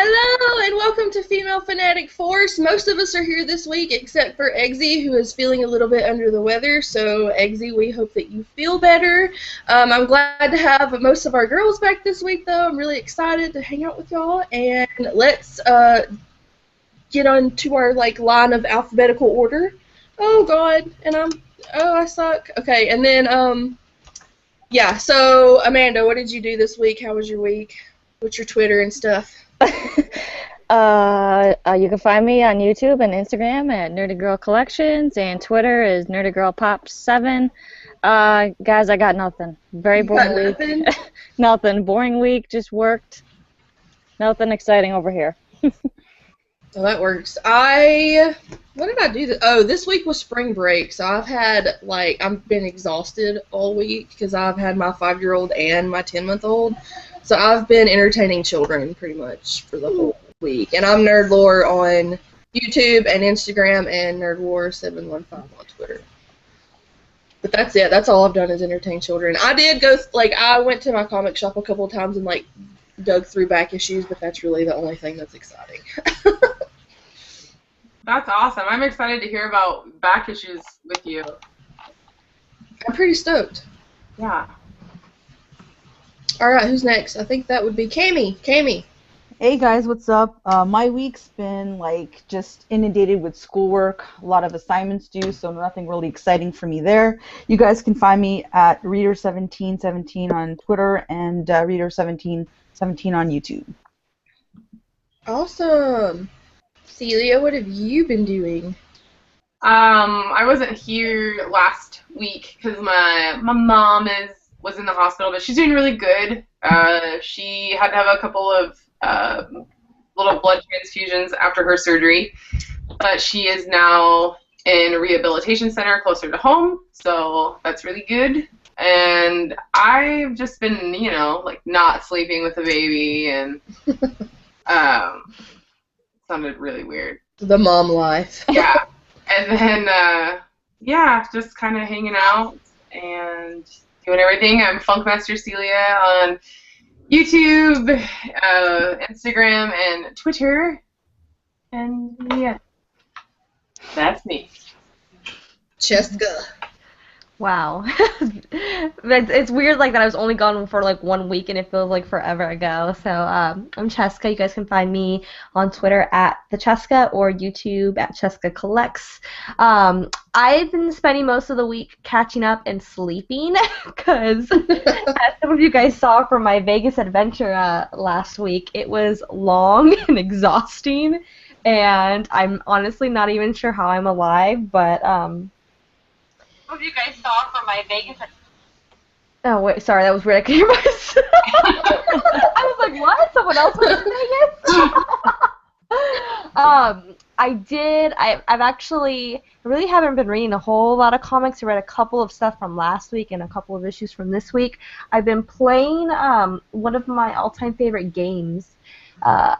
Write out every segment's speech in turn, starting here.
Hello and welcome to Female Fanatic Force. Most of us are here this week except for EGGSY, who is feeling a little bit under the weather. So EGGSY, we hope that you feel better. I'm glad to have most of our girls back this week, though. I'm really excited to hang out with y'all, and let's get on to our line of alphabetical order. Oh God, and I suck. Okay, and then yeah. So Amanda, what did you do this week? How was your week? What's your Twitter and stuff? You can find me on YouTube and Instagram at Nerdy Girl Collections, and Twitter is NerdyGirlPop7. Guys, I got nothing. Very boring week. Nothing? Nothing. Boring week. Just worked. Nothing exciting over here. Well, that works. What did I do? Oh, this week was spring break, so I've been exhausted all week because I've had my 5-year-old and my 10-month-old. So I've been entertaining children pretty much for the whole week. And I'm NerdLore on YouTube and Instagram and NerdWar715 on Twitter. But that's it. That's all I've done is entertain children. I did go, I went to my comic shop a couple of times and, dug through back issues, but that's really the only thing that's exciting. That's awesome. I'm excited to hear about back issues with you. I'm pretty stoked. Yeah. All right, who's next? I think that would be CAMI. CAMI. Hey guys, what's up? My week's been just inundated with schoolwork, a lot of assignments due, so nothing really exciting for me there. You guys can find me at Reader1717 on Twitter and Reader1717 on YouTube. Awesome. CELIA, what have you been doing? I wasn't here last week because my mom was in the hospital, but she's doing really good. She had to have a couple of little blood transfusions after her surgery, but she is now in a rehabilitation center closer to home, so that's really good. And I've just been, not sleeping with the baby, and sounded really weird. The mom life. Yeah. And then, just kind of hanging out and doing everything. I'm Funkmaster CELIA on YouTube, Instagram, and Twitter. And, yeah. That's me. CHESKA. Wow. It's weird that I was only gone for 1 week and it feels like forever ago. So I'm CHESKA. You guys can find me on Twitter at the CHESKA or YouTube at CHESKA Collects. I've been spending most of the week catching up and sleeping because as some of you guys saw from my Vegas adventure last week, it was long and exhausting, and I'm honestly not even sure how I'm alive, but Some of you guys saw from my Vegas. Oh, wait, sorry, that was weird. I couldn't hear myself. I was like, what? Someone else was in Vegas? I really haven't been reading a whole lot of comics. I read a couple of stuff from last week and a couple of issues from this week. I've been playing one of my all-time favorite games. I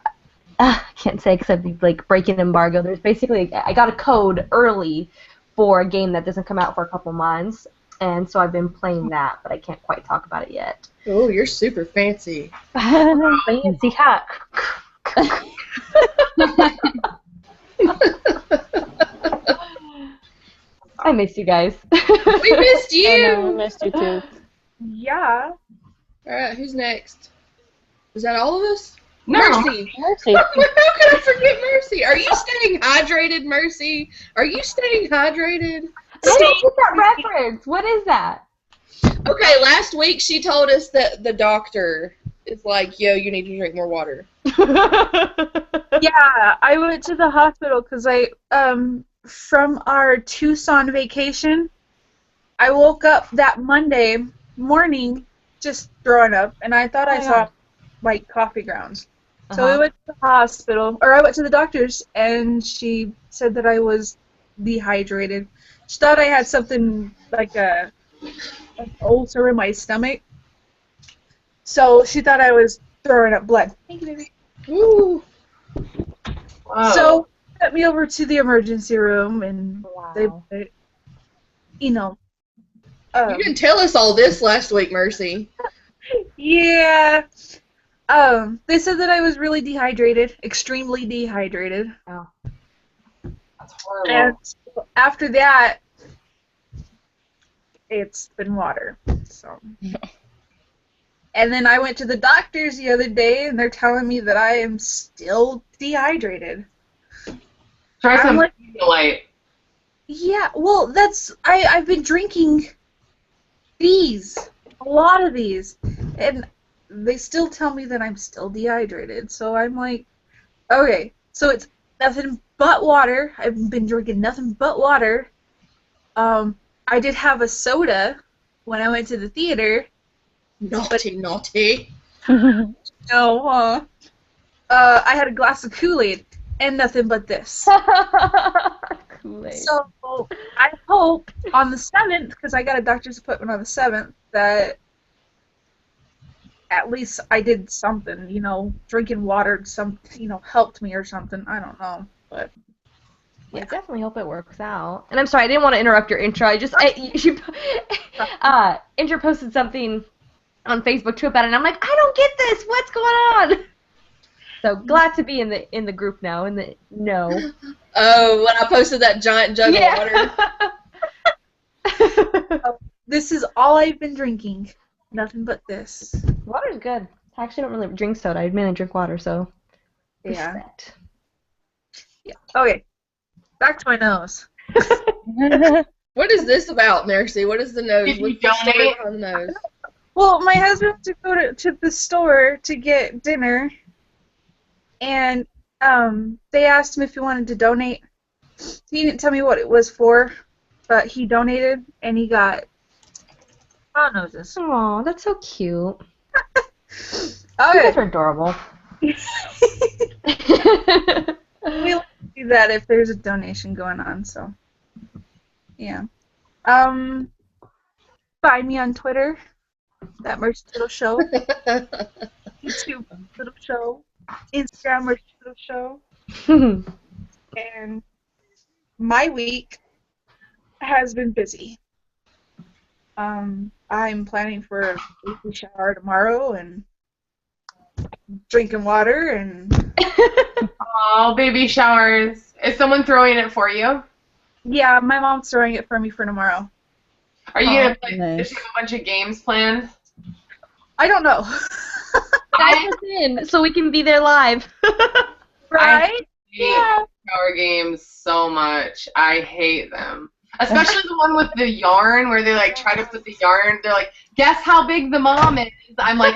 can't say because I'd be breaking embargo. There's basically, I got a code early for a game that doesn't come out for a couple months, and so I've been playing that, but I can't quite talk about it yet. Oh, you're super fancy. Fancy hack. I miss you guys. We missed you. I know, we missed you too. Yeah. All right, who's next? Is that all of us? No. Mercy. Mercy. How could I forget Mercy? Are you staying hydrated, Mercy? Are you staying hydrated? I don't get that reference. What is that? Okay, last week she told us that the doctor is like, yo, you need to drink more water. Yeah, I went to the hospital because from our Tucson vacation, I woke up that Monday morning just throwing up, and I thought I saw coffee grounds. So we went to the hospital, or I went to the doctor's, and she said that I was dehydrated. She thought I had something like an ulcer in my stomach. So she thought I was throwing up blood. Thank you, baby. Ooh. Wow. So they sent me over to the emergency room, and they You didn't tell us all this last week, Mercy. yeah. They said that I was really dehydrated, extremely dehydrated. Oh. That's horrible. And so after that, it's been water. So. And then I went to the doctors the other day, and they're telling me that I am still dehydrated. Try some like, Pedialyte. Yeah, well, I've been drinking these, a lot of these, and they still tell me that I'm still dehydrated. So I'm like, okay, so it's nothing but water. I've been drinking nothing but water. I did have a soda when I went to the theater. Naughty. No, I had a glass of Kool-Aid and nothing but this. Kool-Aid. So I hope on the 7th, because I got a doctor's appointment on the 7th, that at least I did something, drinking water, helped me or something. I don't know, but yeah. I definitely hope it works out. And I'm sorry, I didn't want to interrupt your intro. Intro posted something on Facebook too about it, and I'm like, I don't get this. What's going on? So glad to be in the group now. No. Oh, when I posted that giant jug of water. This is all I've been drinking. Nothing but this. Water's good. I actually don't really drink soda. I mainly drink water, so. Yeah. Respect. Yeah. Okay. Back to my nose. What is this about, Mercy? What is the nose? Did you What's the story donate? behind the nose? Well, my husband went to go to the store to get dinner, and they asked him if he wanted to donate. He didn't tell me what it was for, but he donated, and he got paw noses. Aw, that's so cute. Okay. Those are adorable. We like to do that if there's a donation going on, so yeah. Find me on Twitter, that Mercy Little Show. YouTube Little Show. Instagram Mercy Little Show. And my week has been busy. I'm planning for a baby shower tomorrow and drinking water and Oh, baby showers. Is someone throwing it for you? yeah, my mom's throwing it for me for tomorrow. Are you gonna play? nice. Does she have a bunch of games planned? I don't know. Dive us in so we can be there live. Right? hate Yeah. shower games so much. I hate them. Especially the one with the yarn where they like try to put the yarn. They're like, guess how big the mom is. I'm like,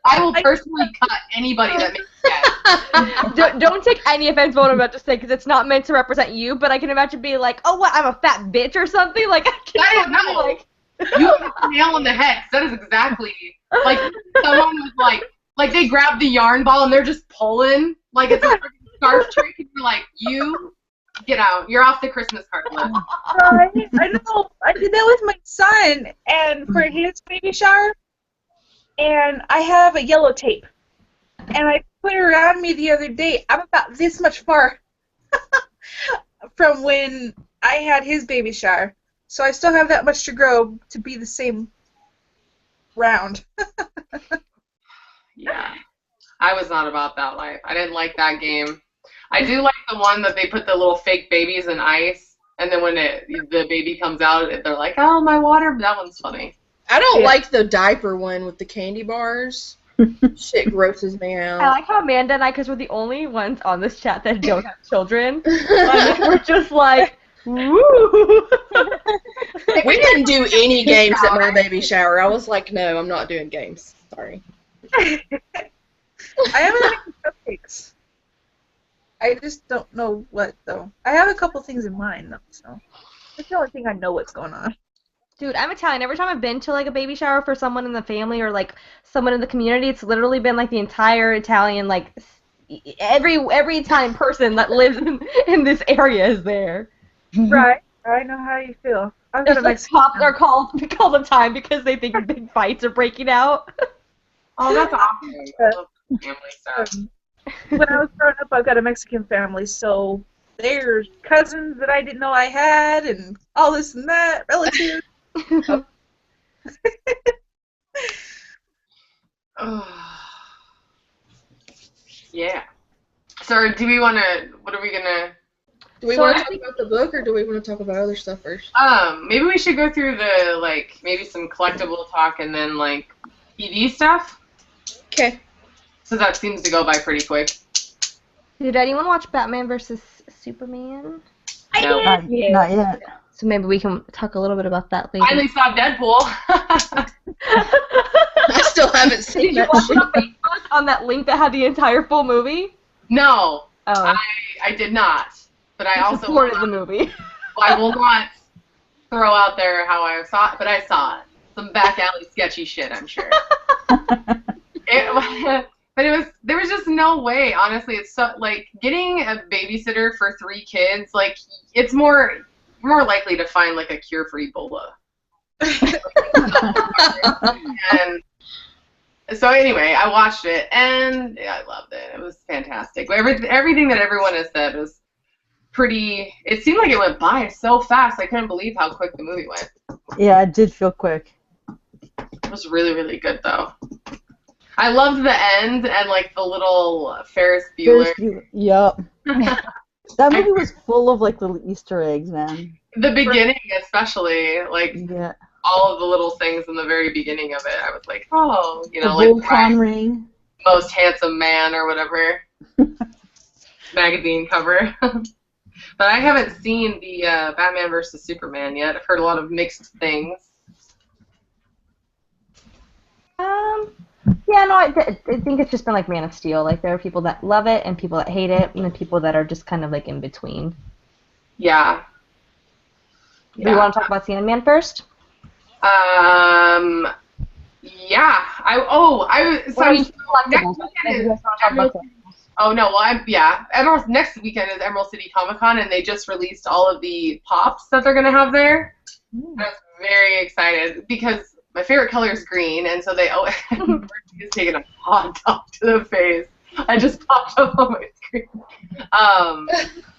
I will personally cut anybody that makes that. Don't take any offense what I'm about to say because it's not meant to represent you, but I can imagine being like, oh, what, I'm a fat bitch or something? Like, I can't No. like... You hit the nail on the head. 'Cause that is exactly like someone was like they grab the yarn ball and they're just pulling like it's a freaking scarf trick, and you're like, you get out. You're off the Christmas card list. Right? I know. I did that with my son and for his baby shower. And I have a yellow tape. And I put it around me the other day. I'm about this much far from when I had his baby shower. So I still have that much to grow to be the same round. Yeah. I was not about that life. I didn't like that game. I do like the one that they put the little fake babies in ice, and then when the baby comes out, they're like, oh, my water. That one's funny. I don't like the diaper one with the candy bars. Shit grosses me out. I like how Amanda and I, because we're the only ones on this chat that don't have children, we're just like, woo! We didn't do any games at my baby shower. I was like, no, I'm not doing games. Sorry. I haven't had any cupcakes. I just don't know what, though. I have a couple things in mind, though, so that's the only thing I know what's going on. Dude, I'm Italian. Every time I've been to like a baby shower for someone in the family or like someone in the community, it's literally been like the entire Italian, like every Italian person that lives in this area is there. Right. I know how you feel. I've got It's a like Mexican cops are called all the time because they think big fights are breaking out. Oh, that's awesome. I love family stuff. When I was growing up, I've got a Mexican family, so there's cousins that I didn't know I had, and all this and that, relatives. Yeah. So do we want to? What are we gonna? Do we want to talk about the book, or do we want to talk about other stuff first? Maybe we should go through the maybe some collectible talk and then TV stuff. Okay. So that seems to go by pretty quick. Did anyone watch Batman versus Superman? No. Not yet. So maybe we can talk a little bit about that later. Finally saw Deadpool. I still haven't seen that shit. On that link that had the entire full movie? No, Oh. I did not. But I also supported the movie. I will not throw out there how I saw it, but I saw it. Some back alley sketchy shit, I'm sure. But there was just no way, honestly. It's so, getting a babysitter for 3 kids, it's more likely to find, a cure for Ebola. And so anyway, I watched it, and I loved it. It was fantastic. Everything that everyone has said was pretty... It seemed like it went by so fast. I couldn't believe how quick the movie went. Yeah, it did feel quick. It was really, really good, though. I loved the end and, the little Ferris Bueller. Yup. That movie was full of, little Easter eggs, man. The beginning, especially, Yeah. all of the little things in the very beginning of it. I was like, oh, The Voltron ring. Most handsome man or whatever magazine cover. But I haven't seen the Batman versus Superman yet. I've heard a lot of mixed things. Yeah, no, I think it's just been like Man of Steel. There are people that love it and people that hate it, and then people that are just kind of in between. Yeah. Do you want to talk about Sandman first? Yeah. Next weekend is Emerald City Comic-Con, and they just released all of the pops that they're gonna have there. I was very excited because my favorite color is green, and so they is taking a hot dog to the face. I just popped up on my screen.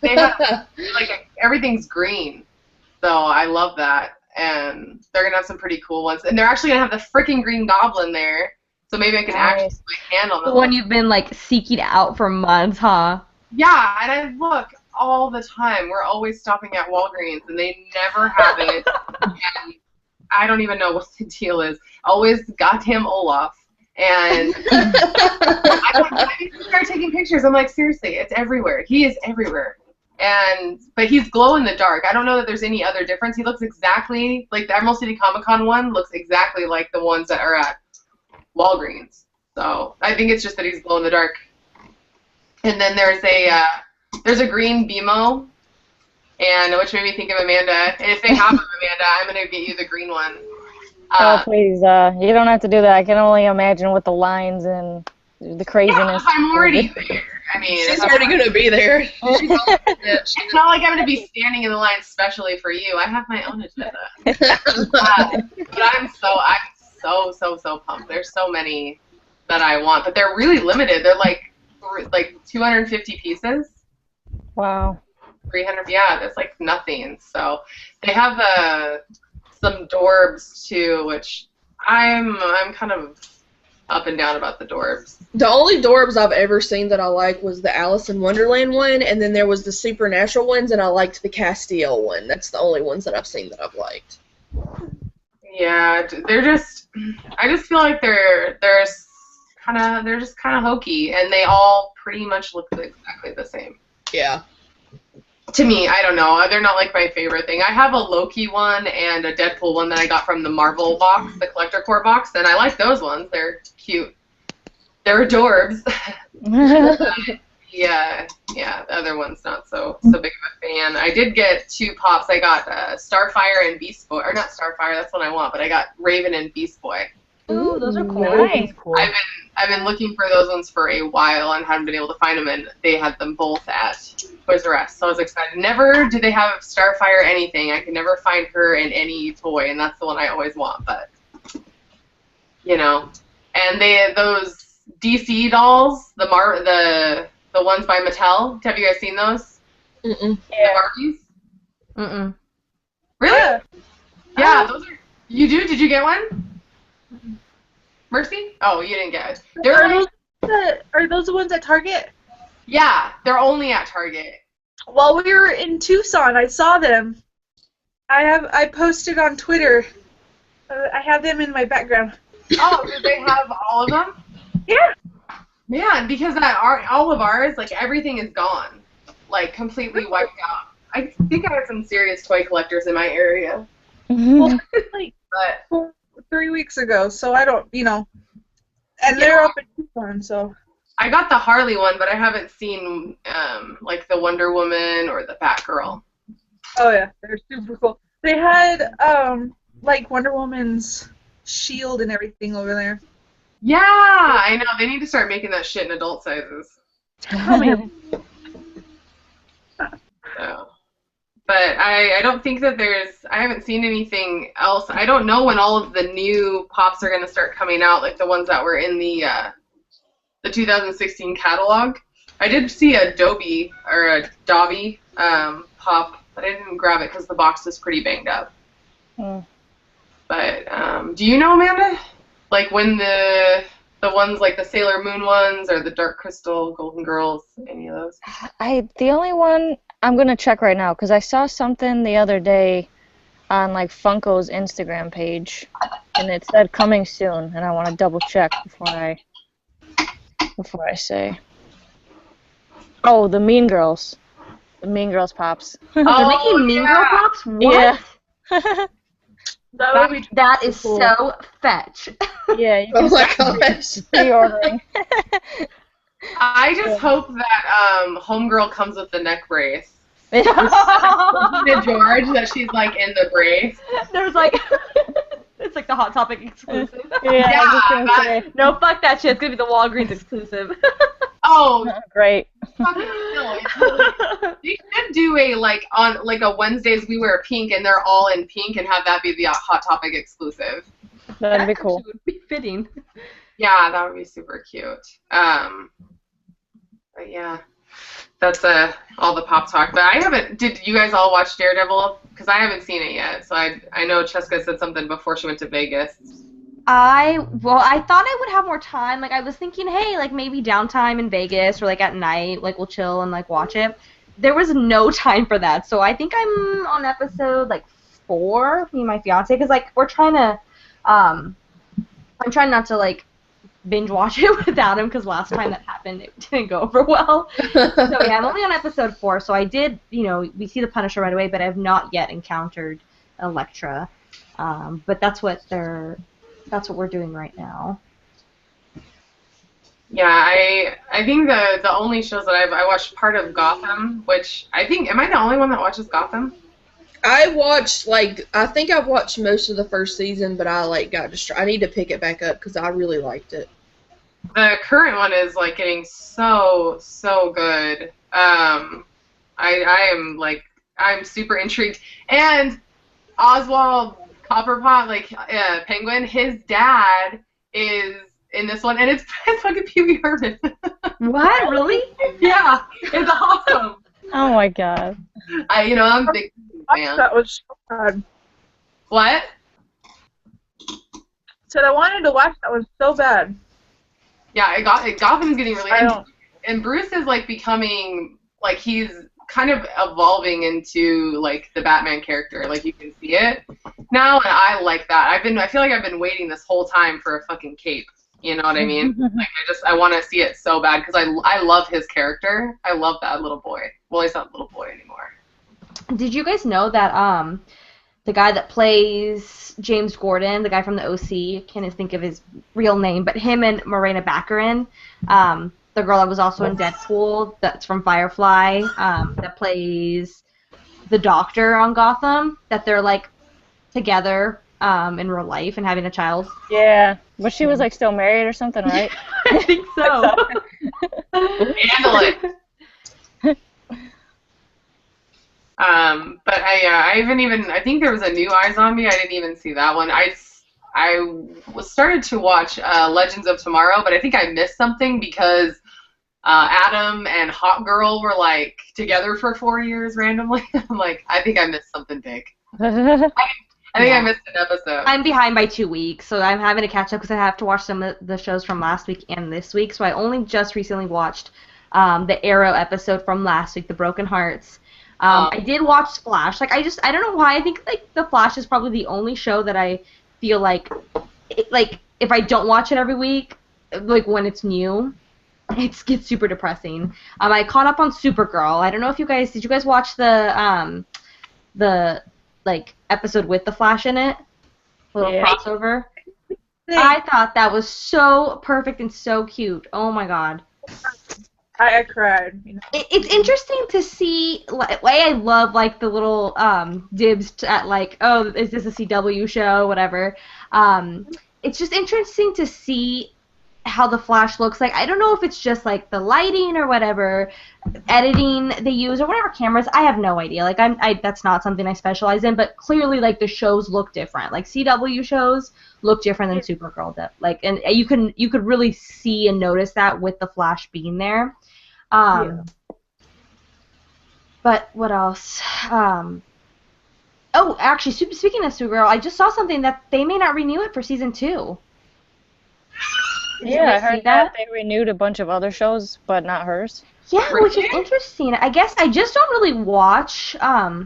They have everything's green, so I love that, and they're gonna have some pretty cool ones, and they're actually gonna have the freaking Green Goblin there, so maybe I can actually put my hand on the one you've been seeking out for months, huh? Yeah, and I look all the time. We're always stopping at Walgreens, and they never have it. And I don't even know what the deal is. Always goddamn Olaf. And I started taking pictures. I'm like, seriously, it's everywhere. He is everywhere. But he's glow in the dark. I don't know that there's any other difference. He looks exactly like the Emerald City Comic-Con one looks exactly like the ones that are at Walgreens. So I think it's just that he's glow in the dark. And then there's a green BMO, and which made me think of Amanda. And if they have them, Amanda, I'm gonna get you the green one. Oh please, you don't have to do that. I can only imagine with the lines and the craziness. Yeah, I'm already there. I mean, she's already gonna be there. It's not like I'm gonna be standing in the line specially for you. I have my own agenda. But I'm so pumped. There's so many that I want, but they're really limited. They're like 250 pieces. Wow. 300, yeah, that's nothing. So they have some Dorbs too, which I'm kind of up and down about the Dorbs. The only Dorbs I've ever seen that I like was the Alice in Wonderland one, and then there was the Supernatural ones, and I liked the Castiel one. That's the only ones that I've seen that I've liked. Yeah, I just feel like they're just kind of hokey, and they all pretty much look exactly the same. Yeah. To me, I don't know. They're not my favorite thing. I have a Loki one and a Deadpool one that I got from the Marvel box, the Collector Core box, and I like those ones. They're cute. They're adorbs. Yeah, the other one's not so big of a fan. I did get 2 pops. I got Starfire and Beast Boy, or not Starfire. That's what I want, but I got Raven and Beast Boy. Ooh, those are cool. Nice. Cool. I've been looking for those ones for a while and haven't been able to find them, and they had them both at Toys R Us, so I was excited. Never do they have Starfire anything. I can never find her in any toy, and that's the one I always want, but, And those DC dolls, the ones by Mattel, have you guys seen those? Mm-mm. The Barbies? Mm-mm. Really? Yeah, those are... You do? Did you get one? Mercy? Oh, you didn't get it. Are those the ones at Target? Yeah, they're only at Target. While we were in Tucson, I saw them. I posted on Twitter. I have them in my background. Oh, do they have all of them? Yeah. Man, because all of ours, like, everything is gone. Like, completely wiped out. I think I have some serious toy collectors in my area. Well, like But 3 weeks ago, so I don't, and they're up in Tucson, so. I got the Harley one, but I haven't seen, like, the Wonder Woman or the Batgirl. Oh yeah, they're super cool. They had like Wonder Woman's shield and everything over there. Yeah, I know. They need to start making that shit in adult sizes. So. But I don't think that I haven't seen anything else. I don't know when all of the new pops are going to start coming out, like the ones that were in the 2016 catalog. I did see a Dobby pop, but I didn't grab it because the box was pretty banged up. But do you know, Amanda? Like when the ones like the Sailor Moon ones or the Dark Crystal, Golden Girls, any of those? The only one I'm gonna check right now because I saw something the other day on like Funko's Instagram page, and it said coming soon, and I want to double check before I say. Oh, the Mean Girls. The Mean Girls pops. They're making Mean Girl pops? What? Yeah. That is cool. So fetch. Yeah. You Oh can my start gosh. pre-ordering. I just hope that Homegirl comes with the neck brace. There's George, that she's like in the brace. like, it's like the Hot Topic exclusive. Yeah. I was just gonna say. No, fuck that shit. It's gonna be the Walgreens exclusive. Oh, Great. fucking no! They should do a a Wednesdays we wear pink and they're all in pink and have that be the Hot Topic exclusive. That'd be cool. That would be fitting. Yeah, that would be super cute. But yeah, that's all the pop talk. But I haven't. Did you guys all watch Daredevil? Because I haven't seen it yet. So I know Cheska said something before she went to Vegas. I thought I would have more time. Like I was thinking, hey, like maybe downtime in Vegas or like at night, like we'll chill and like watch it. There was no time for that, so I think I'm on episode like 4. Me and my fiance, because like we're trying to, I'm trying not to like binge watch it without him because last time that happened it didn't go over well. So yeah, I'm only on episode 4. So I did, we see the Punisher right away, but I have not yet encountered Elektra. But that's what we're doing right now. Yeah, I think the only shows that I watched part of Gotham, which am I the only one that watches Gotham? I watched I think I've watched most of the first season, but I got distracted. I need to pick it back up because I really liked it. The current one is like getting so good. I'm super intrigued. And Oswald Copperpot, Penguin, his dad is in this one, and it's fucking Pee Wee Herman. What? Really? Yeah, it's awesome. Oh my god. I'm a big fan. That was so bad. What? Said I wanted to watch that one so bad. Yeah, Gotham's getting really. And Bruce is becoming he's kind of evolving into the Batman character. You can see it now, and I like that. I feel like I've been waiting this whole time for a fucking cape. You know what I mean? I want to see it so bad because I love his character. I love that little boy. Well, he's not a little boy anymore. Did you guys know that the guy that plays James Gordon, the guy from the OC, can't think of his real name, but him and Morena Baccarin, the girl that was also in Deadpool, that's from Firefly, that plays the Doctor on Gotham, that they're together in real life and having a child. Yeah, but she was still married or something, right? I think so. Handle it. But I haven't even. I think there was a new iZombie. I didn't even see that one. I started to watch Legends of Tomorrow, but I think I missed something because Adam and Hot Girl were together for 4 years randomly. I'm I think I missed something big. I think I missed an episode. I'm behind by 2 weeks, so I'm having to catch up because I have to watch some of the shows from last week and this week. So I only just recently watched the Arrow episode from last week, The Broken Hearts. I did watch Flash. Like, I don't know why. I think, like, The Flash is probably the only show that I feel like if I don't watch it every week, like, when it's new, it gets super depressing. I caught up on Supergirl. I don't know if did you guys watch the like, episode with the Flash in it? Little crossover. I thought that was so perfect and so cute. Oh my god. I cried. You know. It's interesting to see. I love like the little dibs at like, oh, is this a CW show? Whatever. It's just interesting to see how the Flash looks like. I don't know if it's just like the lighting or whatever editing they use or whatever cameras. I have no idea. Like that's not something I specialize in, but clearly like the shows look different. Like CW shows look different than Supergirl did. Like, and you could really see and notice that with the Flash being there. But what else? Oh, actually, speaking of Supergirl, I just saw something that they may not renew it for season 2. Yeah, I heard that they renewed a bunch of other shows, but not hers. Yeah, which is interesting. I guess I just don't really watch. I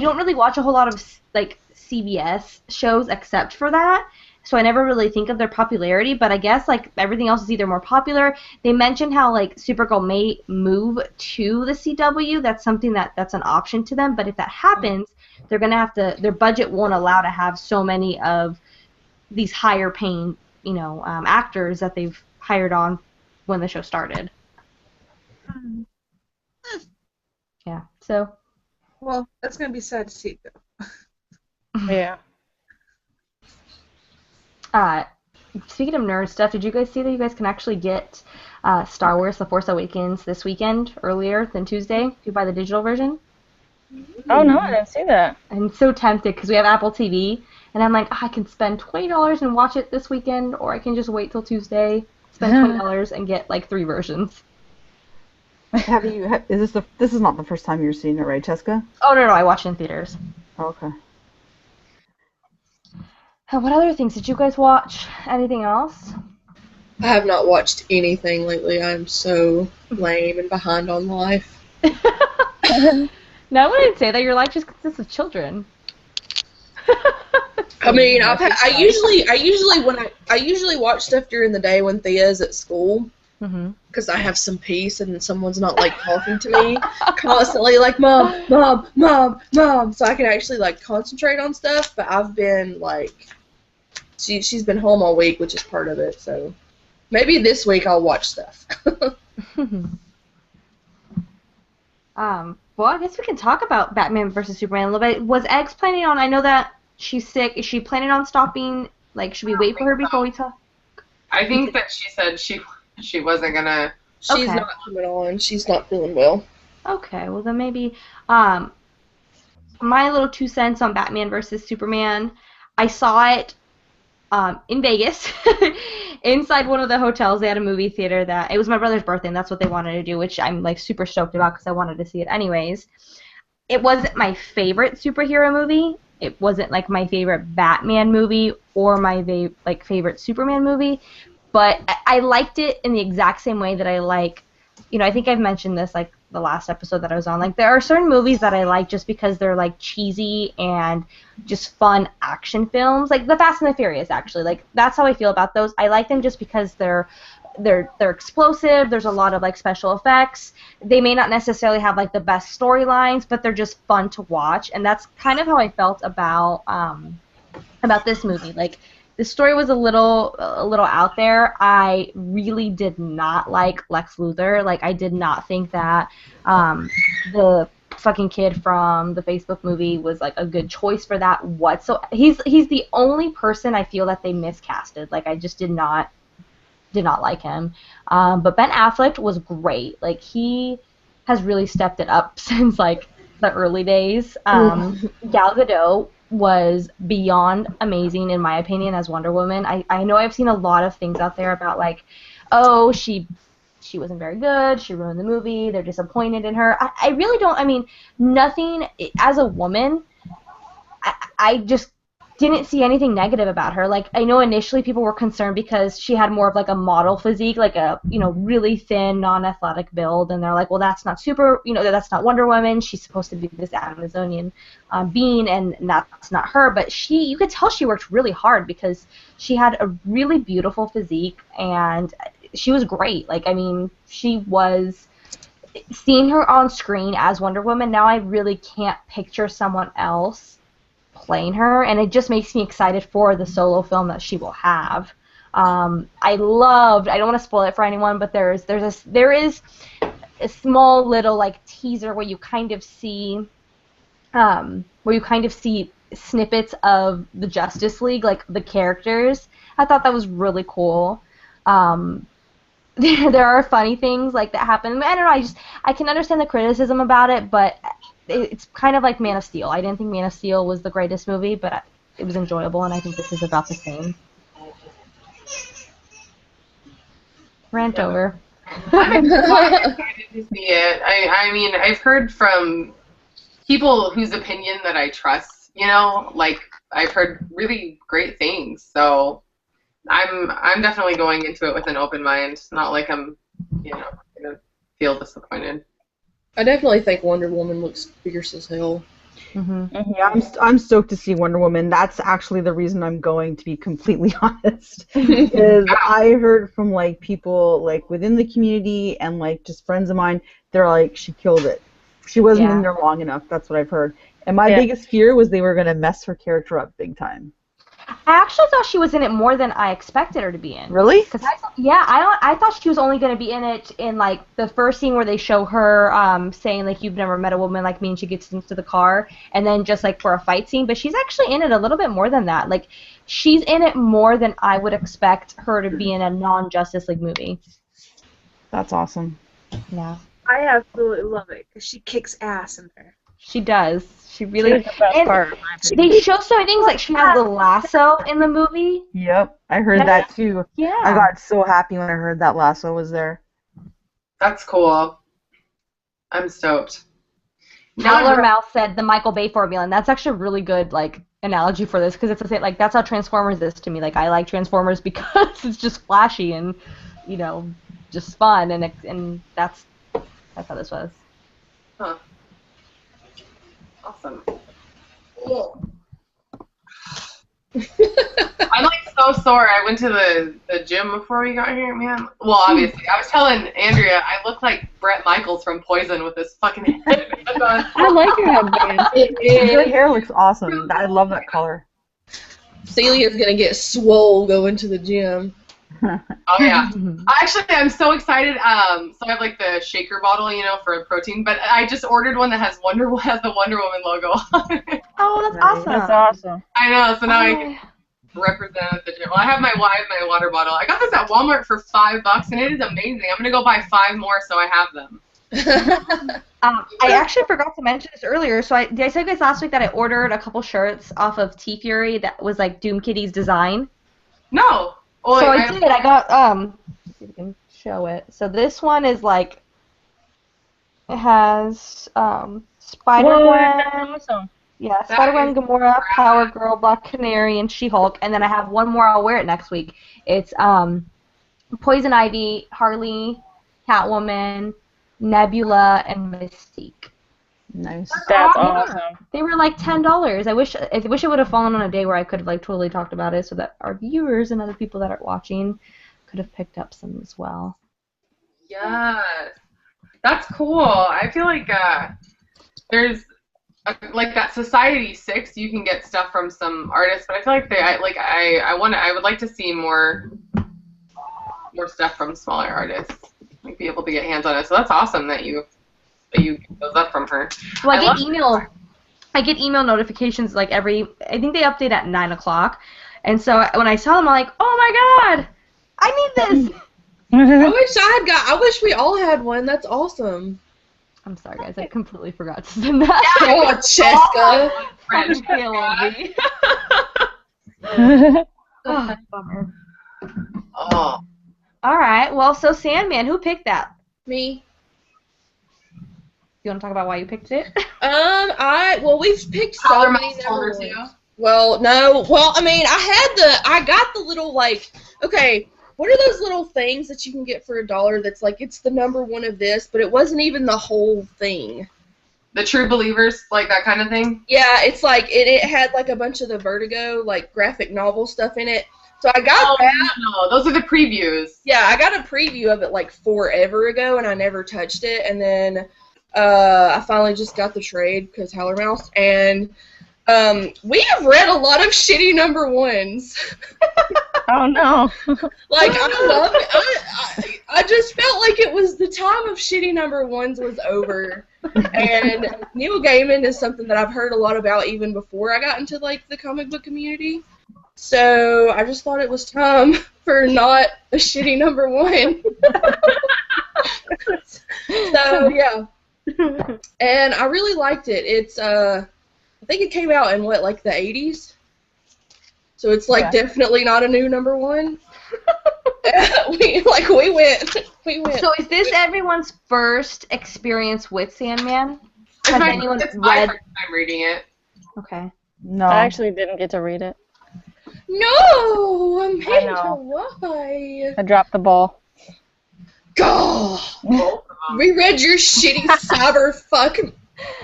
don't really watch a whole lot of like CBS shows except for that, so I never really think of their popularity. But I guess like everything else is either more popular. They mentioned how like Supergirl may move to the CW. That's something that's an option to them. But if that happens, they're gonna have to. Their budget won't allow to have so many of these higher paying, actors that they've hired on when the show started. Yeah, so. Well, that's going to be sad to see, though. Yeah. Speaking of nerd stuff, did you guys see that you guys can actually get Star Wars The Force Awakens this weekend, earlier than Tuesday, if you buy the digital version? Oh, no, I didn't see that. I'm so tempted because we have Apple TV, and I'm like, I can spend $20 and watch it this weekend, or I can just wait till Tuesday, spend $20 and get like 3 versions. This is not the first time you're seeing it, right, CHESKA? Oh no, I watched it in theaters. Oh, okay. What other things did you guys watch? Anything else? I have not watched anything lately. I'm so lame and behind on life. No, I wouldn't say that. Your life just consists of children. I mean, I usually watch stuff during the day when Thea's at school, because I have some peace and someone's not like talking to me constantly, like mom, so I can actually like concentrate on stuff. But I've been like, she's been home all week, which is part of it. So maybe this week I'll watch stuff. Well, I guess we can talk about Batman versus Superman a little bit. Was Eggs planning on? I know that she's sick. Is she planning on stopping? Like, should we wait for her before we talk? I think that she said she wasn't gonna. She's not coming on. She's not feeling well. Okay, well then maybe. My little 2 cents on Batman versus Superman. I saw it in Vegas, inside one of the hotels. They had a movie theater that it was my brother's birthday, and that's what they wanted to do, which I'm like super stoked about because I wanted to see it anyways. It wasn't my favorite superhero movie. It wasn't like my favorite Batman movie or my favorite Superman movie, but I liked it in the exact same way that I like. I think I've mentioned this like the last episode that I was on. Like, there are certain movies that I like just because they're like cheesy and just fun action films, like the Fast and the Furious. Actually, like that's how I feel about those. I like them just because they're explosive. There's a lot of like special effects. They may not necessarily have like the best storylines, but they're just fun to watch. And that's kind of how I felt about this movie. Like, the story was a little out there. I really did not like Lex Luthor. Like, I did not think that the fucking kid from the Facebook movie was like a good choice for that whatsoever. He's the only person I feel that they miscasted. Like, I just did not like him. But Ben Affleck was great. Like, he has really stepped it up since like the early days. Gal Gadot was beyond amazing in my opinion as Wonder Woman. I know I've seen a lot of things out there about like, oh, she wasn't very good, she ruined the movie, they're disappointed in her. I really don't. I mean, nothing as a woman, I just didn't see anything negative about her. Like, I know initially people were concerned because she had more of like a model physique, like a, you know, really thin, non-athletic build, and they're like, well, that's not super, you know, that's not Wonder Woman. She's supposed to be this Amazonian being, and that's not her. But you could tell she worked really hard because she had a really beautiful physique, and she was great. Like, I mean, she was, seeing her on screen as Wonder Woman, now I really can't picture someone else playing her, and it just makes me excited for the solo film that she will have. I don't want to spoil it for anyone, but there is a small little like teaser where you kind of see snippets of the Justice League, like the characters. I thought that was really cool. There are funny things like that happen. I don't know. I can understand the criticism about it, but it's kind of like Man of Steel. I didn't think Man of Steel was the greatest movie, but it was enjoyable, and I think this is about the same. Rant over. I'm excited to see it. I mean, I've heard from people whose opinion that I trust, you know, like I've heard really great things. So I'm definitely going into it with an open mind. It's not like I'm, you know, gonna feel disappointed. I definitely think Wonder Woman looks fierce as hell. Mm-hmm. Yeah, I'm stoked to see Wonder Woman. That's actually the reason I'm going, to be completely honest. Because I heard from like people like within the community and like just friends of mine, they're like, she killed it. She wasn't in there long enough. That's what I've heard. And my biggest fear was they were gonna mess her character up big time. I actually thought she was in it more than I expected her to be in. Really? I thought she was only going to be in it in, like, the first scene where they show her saying, like, you've never met a woman like me, and she gets into the car, and then just, like, for a fight scene. But she's actually in it a little bit more than that. Like, she's in it more than I would expect her to be in a non-Justice League movie. That's awesome. Yeah. I absolutely love it because she kicks ass in there. She does. She really. She's the best part, in my opinion. They show so many things, like she has the lasso in the movie. Yep, I heard that too. Yeah. I got so happy when I heard that lasso was there. That's cool. I'm stoked. Dollar Mouth said the Michael Bay formula, and that's actually a really good like analogy for this because it's like that's how Transformers is to me. Like I like Transformers because it's just flashy and you know just fun, and that's how this was. Huh. Awesome. I'm like so sore. I went to the gym before we got here, man. Well, obviously, I was telling Andrea I look like Bret Michaels from Poison with this fucking head. I like your headband. Your hair looks awesome. I love that color. Celia's gonna get swole going to the gym. Oh yeah. Actually, I'm so excited. So I have like the shaker bottle, you know, for protein. But I just ordered one that has the Wonder Woman logo on it. Oh, that's awesome. That's awesome. I know. So now I can represent at the gym. Well, I have my water bottle. I got this at Walmart for $5, and it is amazing. I'm gonna go buy 5 more so I have them. I actually forgot to mention this earlier. So did I tell you guys last week that I ordered a couple shirts off of T Fury that was like Doom Kitty's design? No. Well, so I did. I got let's see if I can show it. So this one is like it has Spider-Gwen. Awesome. Yeah, Spider-Gwen, Gamora, Power Girl, Black Canary, and She-Hulk. And then I have one more. I'll wear it next week. It's Poison Ivy, Harley, Catwoman, Nebula, and Mystique. Nice. That's awesome. They were like $10. I wish it would have fallen on a day where I could have like totally talked about it, so that our viewers and other people that are watching could have picked up some as well. Yes, that's cool. I feel like there's like that Society 6. You can get stuff from some artists, but I feel like I would like to see more stuff from smaller artists, like be able to get hands on it. So that's awesome that you get those up from her. Well, I get email notifications like I think they update at 9 o'clock, and so when I saw them, I'm like, oh my god, I need this. I wish we all had one. That's awesome. I'm sorry, guys. I completely forgot to send that. Oh, CHESKA. Oh, bummer. Oh. All right. Well, so Sandman, who picked that? Me. You want to talk about why you picked it? Well, we've picked so many number ones. Well, no. Well, I mean, I got the little, like, okay, what are those little things that you can get for $1 that's like, it's the number one of this, but it wasn't even the whole thing. The True Believers, like that kind of thing? Yeah, it's like, it had like a bunch of the Vertigo, like, graphic novel stuff in it. So I got that. No, those are the previews. Yeah, I got a preview of it like forever ago, and I never touched it. And then I finally just got the trade because Howler Mouse. And we have read a lot of shitty number ones. Oh no. Like, I love it. I just felt like it was the time of shitty number ones was over. And Neil Gaiman is something that I've heard a lot about even before I got into like the comic book community. So I just thought it was time for not a shitty number one. So yeah, and I really liked it. It's I think it came out in what, like the 80s. So it's like definitely not a new number one. we went. So is this everyone's first experience with Sandman? It's Has my, anyone it's my read? first time reading it. Okay. No. I actually didn't get to read it. No, I'm I to know. why. I dropped the ball. God, Both of them. we read your shitty cyber fuck.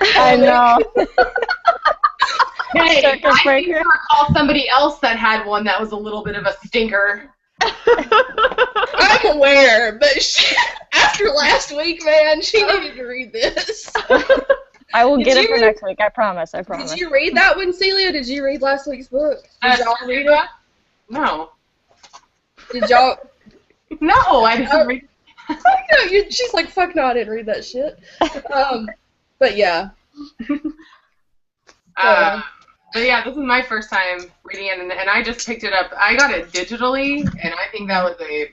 I know. Hey, Circuit I breaker. seem to recall somebody else that had one that was a little bit of a stinker. I'm aware, but after last week, man, she needed to read this. I will Did get it you for read- next week. I promise. I promise. Did you read that one, Celia? Did you read last week's book? Did y'all read it? No. Did y'all? No, I didn't read No, she's like, fuck no, I didn't read that shit. But yeah. But yeah, this is my first time reading it, and I just picked it up. I got it digitally, and I think that was a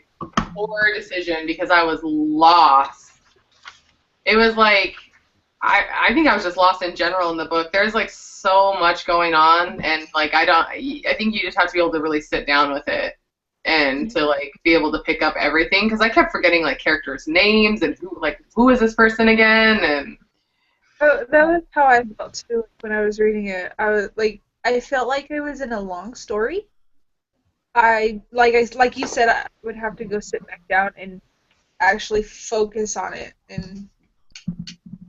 poor decision because I was lost. It was like, I think I was just lost in general in the book. There's like so much going on, and like I think you just have to be able to really sit down with it and to like be able to pick up everything, because I kept forgetting like characters' names and who is this person again, and Oh, that was how I felt too when I was reading it. I felt like it was in a long story. Like you said, I would have to go sit back down and actually focus on it. And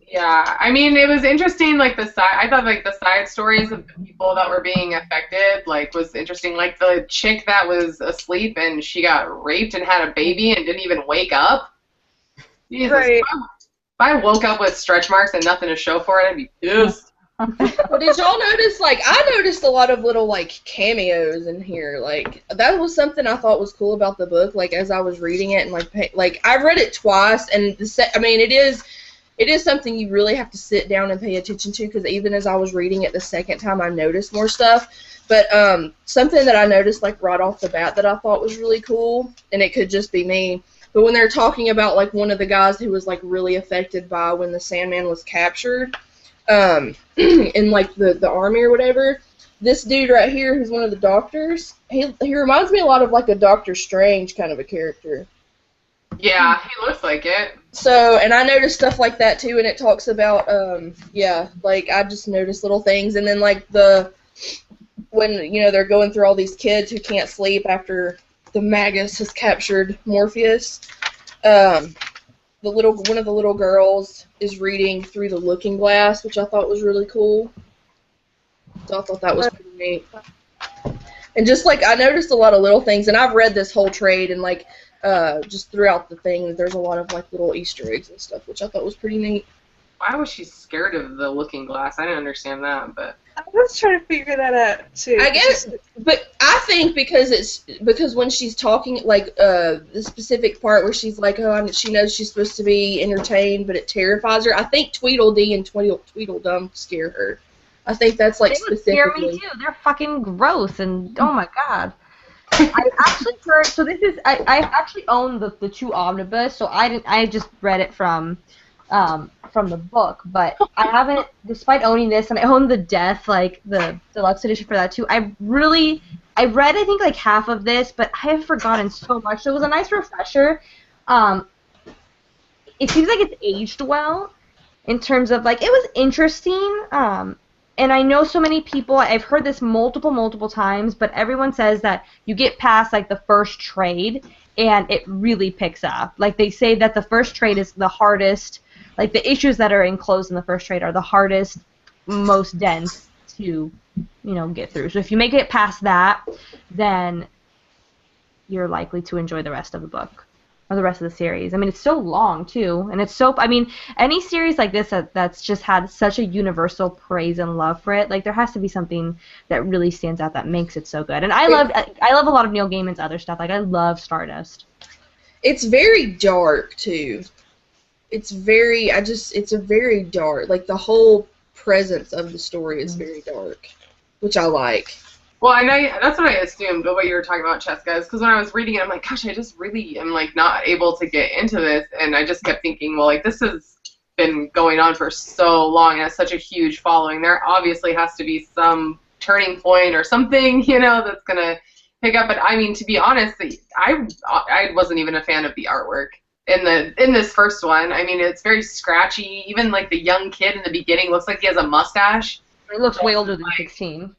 yeah, I mean, it was interesting, like I thought like the side stories of the people that were being affected, like, was interesting. Like the chick that was asleep and she got raped and had a baby and didn't even wake up. Jesus, Right. if I woke up with stretch marks and nothing to show for it, I'd be pissed. Well, did y'all notice, like, I noticed a lot of little, like, cameos in here. Like, that was something I thought was cool about the book, like, as I was reading it, and, like I read it twice, and, I mean, it is something you really have to sit down and pay attention to, because even as I was reading it the second time, I noticed more stuff. But something that I noticed, like, right off the bat that I thought was really cool, and it could just be me, but when they're talking about, like, one of the guys who was, like, really affected by when the Sandman was captured, in, like, the army or whatever, this dude right here, who's one of the doctors, he reminds me a lot of, like, a Doctor Strange kind of a character. Yeah, he looks like it. So, and I noticed stuff like that, too, and it talks about, yeah, like, I just noticed little things, and then, like, when, you know, they're going through all these kids who can't sleep after the Magus has captured Morpheus, one of the little girls is reading through the looking glass, which I thought was really cool. So I thought that was pretty neat. And just, like, I noticed a lot of little things, and I've read this whole trade, and, like, just throughout the thing, there's a lot of, like, little Easter eggs and stuff, which I thought was pretty neat. Why was she scared of the looking glass? I didn't understand that, but I was trying to figure that out too. I guess, but I think because when she's talking, like, the specific part where she's like, oh, she knows she's supposed to be entertained, but it terrifies her. I think Tweedledee and Tweedledum scare her. I think that's, like, They would scare specifically. me too. They're fucking gross, and oh my god. I actually heard. So this is. I actually own the two omnibus, so I just read it from the book, but I haven't. Despite owning this, and I own the Death, like the deluxe edition for that too. I read I think like half of this, but I have forgotten so much. So it was a nice refresher. It seems like it's aged well in terms of, like, it was interesting. And and I know so many people, I've heard this multiple times, but everyone says that you get past like the first trade and it really picks up. Like they say that the first trade is the hardest, like the issues that are enclosed in the first trade are the hardest, most dense to, get through. So if you make it past that, then you're likely to enjoy the rest of the book. Or the rest of the series. I mean, it's so long, too. And it's so... I mean, any series like this that's just had such a universal praise and love for it, like, there has to be something that really stands out that makes it so good. And I love a lot of Neil Gaiman's other stuff. Like, I love Stardust. It's very dark, too. It's a very dark... Like, the whole presence of the story is very dark, which I like. Well, that's what I assumed, what you were talking about, CHESKA, is because when I was reading it, I'm like, gosh, I just really am, like, not able to get into this, and I just kept thinking, well, like, this has been going on for so long, and has such a huge following. There obviously has to be some turning point or something, that's going to pick up, but, I mean, to be honest, I wasn't even a fan of the artwork in this first one. I mean, it's very scratchy. Even, like, the young kid in the beginning looks like he has a mustache. It looks way older than 16.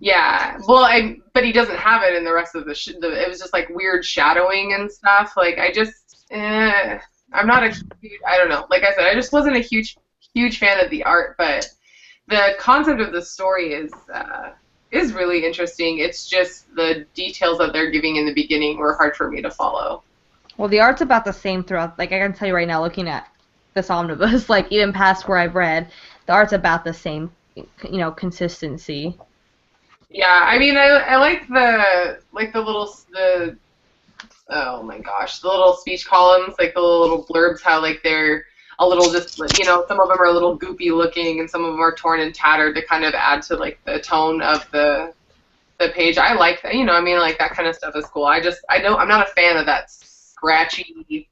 Yeah, well, but he doesn't have it in the rest of it was just like weird shadowing and stuff. Like I'm not I don't know. Like I said, I just wasn't a huge fan of the art, but the concept of the story is really interesting. It's just the details that they're giving in the beginning were hard for me to follow. Well, the art's about the same throughout. Like I can tell you right now, looking at this omnibus, like even past where I've read, the art's about the same, consistency. Yeah, I mean, I like the oh my gosh, the little speech columns, like the little blurbs, how like they're a little just, some of them are a little goopy looking, and some of them are torn and tattered to kind of add to like the tone of the page. I like that, I mean, like that kind of stuff is cool. I'm not a fan of that scratchy,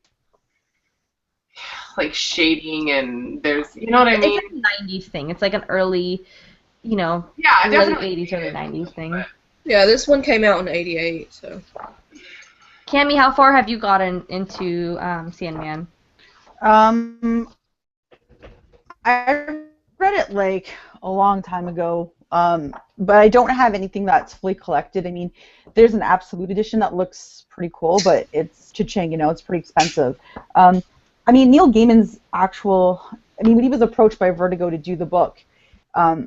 like shading, and there's, you know what I mean? It's a 90s thing. It's like an early. Yeah, late definitely 80s, early 90s thing. Yeah, this one came out in '88, so. Cami, how far have you gotten into Sandman? I read it like a long time ago, but I don't have anything that's fully collected. I mean, there's an Absolute edition that looks pretty cool, but it's cha-ching, it's pretty expensive. I mean, Neil Gaiman's when he was approached by Vertigo to do the book,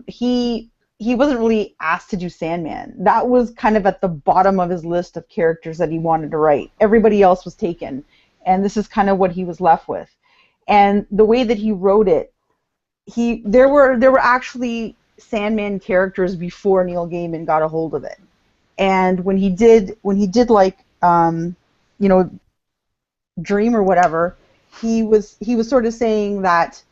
he wasn't really asked to do Sandman. That was kind of at the bottom of his list of characters that he wanted to write. Everybody else was taken, and this is kind of what he was left with. And the way that he wrote it, there were actually Sandman characters before Neil Gaiman got a hold of it. And when he did like Dream or whatever, he was sort of saying that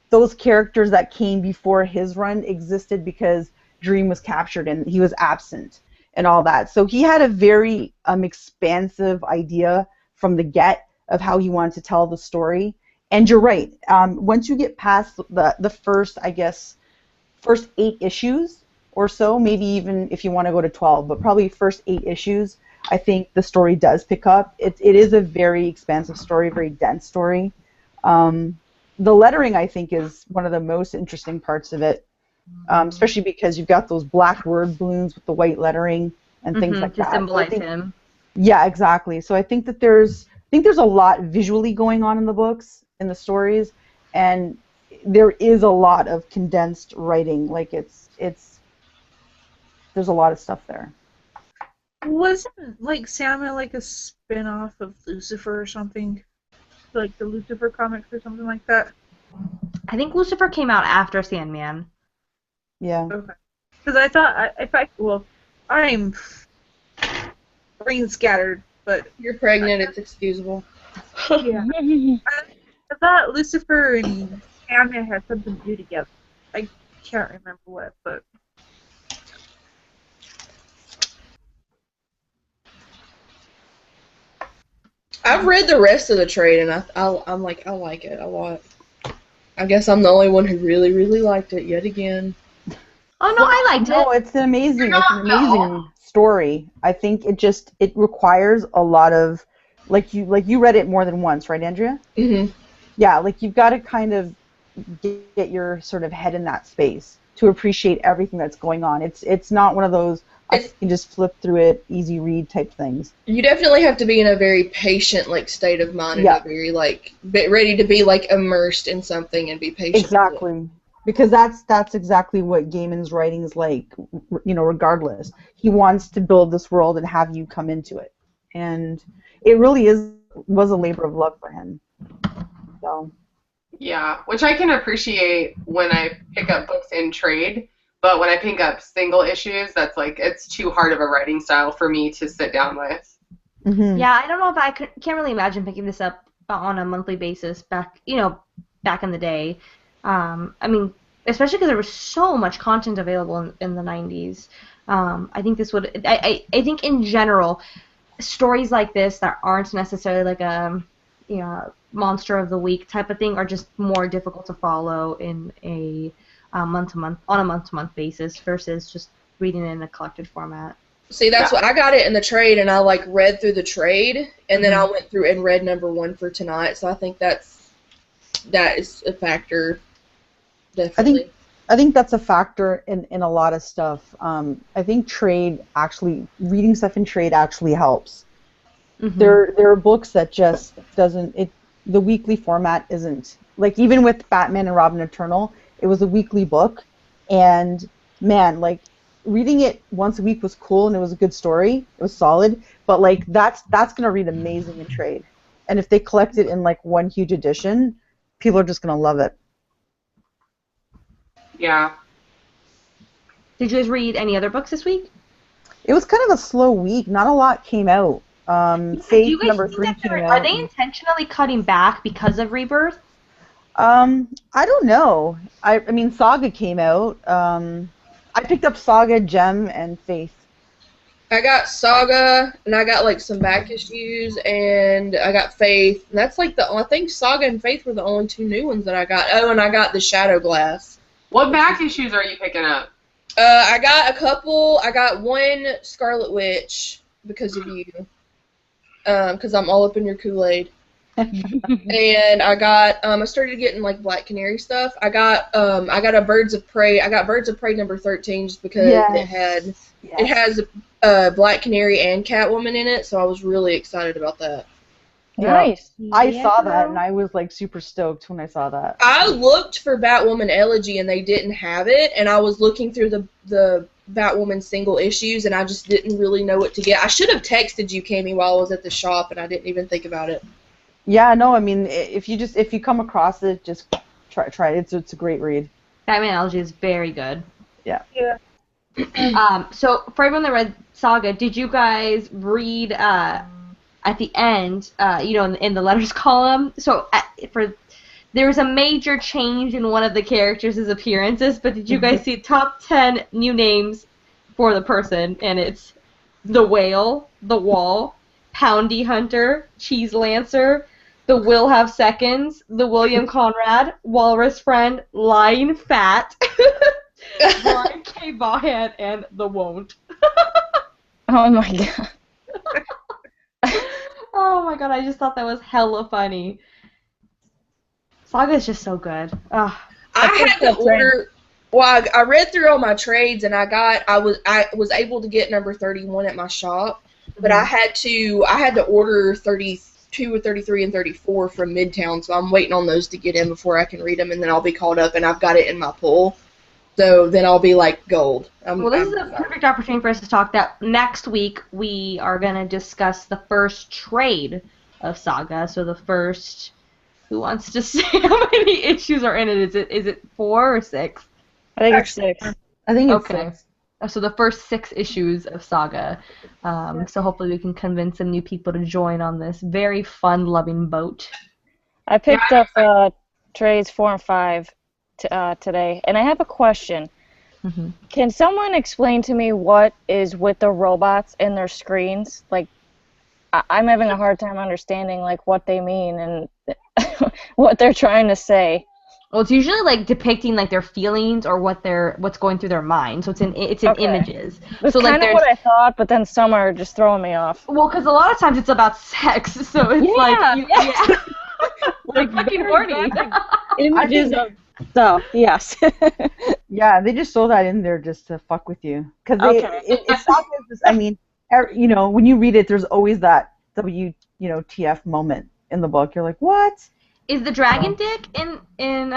those characters that came before his run existed because Dream was captured and he was absent and all that. So he had a very expansive idea from the get of how he wanted to tell the story. And you're right. Once you get past the first 8 issues or so, maybe even if you want to go to 12, but probably first 8 issues, I think the story does pick up. It is a very expansive story, very dense story. The lettering, I think, is one of the most interesting parts of it, especially because you've got those black word balloons with the white lettering and things like that. To symbolize him. Yeah, exactly. So I think that there's a lot visually going on in the books, in the stories, and there is a lot of condensed writing. Like there's a lot of stuff there. Wasn't like Sandman like a spin-off of Lucifer or something? Like the Lucifer comics or something like that? I think Lucifer came out after Sandman. Yeah. Okay. Because I thought, I'm brain scattered, but... You're pregnant, it's excusable. Yeah. I thought Lucifer and Sandman had something to do together. I can't remember what, but... I've read the rest of the trade, and I'm like, I like it a lot. I guess I'm the only one who really, really liked it yet again. Oh no, I liked it. No, it's an amazing story. I think it requires a lot of, like you read it more than once, right, Andrea? Mhm. Yeah, like you've got to kind of get your sort of head in that space. to appreciate everything that's going on. It's not one of those I can just flip through it, easy read type things. You definitely have to be in a very patient like state of mind and Yeah. a very like ready to be like immersed in something and be patient. Exactly. Because that's exactly what Gaiman's writing is like, regardless. He wants to build this world and have you come into it. And it really was a labor of love for him. So. Yeah, which I can appreciate when I pick up books in trade, but when I pick up single issues, that's like, it's too hard of a writing style for me to sit down with. Mm-hmm. Yeah, I don't know if can't really imagine picking this up on a monthly basis back in the day. I mean, especially because there was so much content available in the 90s. I think this would, I think in general, stories like this that aren't necessarily like a, monster of the week type of thing are just more difficult to follow in a month-to-month basis versus just reading it in a collected format. See, that's what I got it in the trade, and I like read through the trade, and then I went through and read number 1 for tonight. So I think that is a factor. Definitely. I think that's a factor in a lot of stuff. I think reading stuff in trade actually helps. Mm-hmm. There are books that just the weekly format isn't, like even with Batman and Robin Eternal, it was a weekly book, and man, like reading it once a week was cool and it was a good story, it was solid, but like that's gonna read amazing in trade, and if they collect it in like one huge edition, people are just gonna love it. Yeah. Did you guys read any other books this week? It was kind of a slow week. Not a lot came out. Faith number 3 came out. Are they intentionally cutting back because of Rebirth? I don't know. I mean, Saga came out. I picked up Saga, Gem, and Faith. I got Saga, and I got like some back issues, and I got Faith. And that's like I think Saga and Faith were the only 2 new ones that I got. Oh, and I got the Shadow Glass. What back issues are you picking up? I got a couple. I got one Scarlet Witch because of you. Because I'm all up in your Kool-Aid. And I got I started getting like Black Canary stuff. I got a Birds of Prey. I got Birds of Prey number 13 just because it has Black Canary and Catwoman in it, so I was really excited about that. Nice. I saw that and I was like super stoked when I saw that. I looked for Batwoman Elegy and they didn't have it, and I was looking through the Batwoman single issues and I just didn't really know what to get. I should have texted you, Cami, while I was at the shop, and I didn't even think about it. Yeah, no, I mean, if you come across it, just try it. It's a great read. Batman Elegy is very good. Yeah. So for everyone that read Saga, did you guys read at the end, in the letters column? So there was a major change in one of the characters' appearances, but did you guys see top 10 new names for the person? And it's the Whale, the Wall, Poundy Hunter, Cheese Lancer, the Will Have Seconds, the William Conrad, Walrus Friend, Lying Fat, Brian K. Bahan, and the Won't. Oh my god. Oh my god, I just thought that was hella funny. Saga is just so good. Ugh. I had to order. Well, I read through all my trades and I was able to get number 31 at my shop, but I had to order 32 or 33 and 34 from Midtown, so I'm waiting on those to get in before I can read them, and then I'll be caught up, and I've got it in my pull. So then I'll be like gold. Well, this is a perfect opportunity for us to talk that next week we are going to discuss the first trade of Saga. So the first, who wants to say how many issues are in it? Is it 4 or 6? I think it's 6. I think it's okay. 6. So the first 6 issues of Saga. So hopefully we can convince some new people to join on this very fun-loving boat. I picked up trades 4 and 5 today, and I have a question. Mm-hmm. Can someone explain to me what is with the robots and their screens? Like, I'm having a hard time understanding like what they mean and what they're trying to say. Well, it's usually like depicting like their feelings or what's going through their mind. So it's in images. That's so like kind of what I thought, but then some are just throwing me off. Well, because a lot of times it's about sex, so it's like like like fucking horny. Images of So, yes. Yeah, they just throw that in there just to fuck with you. Because Okay. it's not just, I mean, you know, when you read it, there's always that TF moment in the book. You're like, what? Is the dragon So, dick in in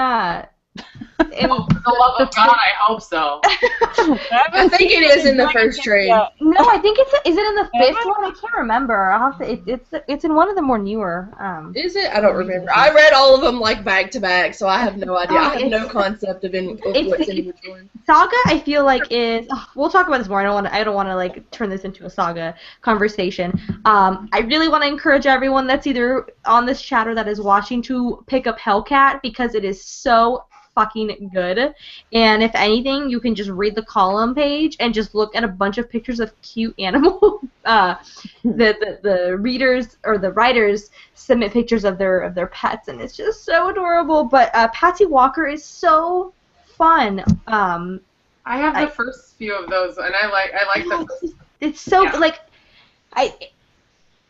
For the love of God, I hope so. I think it is in the first trade. No, I think is it in the Am fifth one? I can't remember. I'll have to. It's in one of the more newer. Is it? I don't remember. I read all of them like back to back, so I have no idea. I have no concept of what's in which one. Saga, I feel like is. We'll talk about this more. I don't want to like turn this into a saga conversation. I really want to encourage everyone that's either on this chat or that is watching to pick up Hellcat because it is so fucking good. And if anything, you can just read the column page and just look at a bunch of pictures of cute animals. The readers or the writers submit pictures of their pets, and it's just so adorable. But Patsy Walker is so fun. I have the first few of those, and I like the first. It's so Yeah. like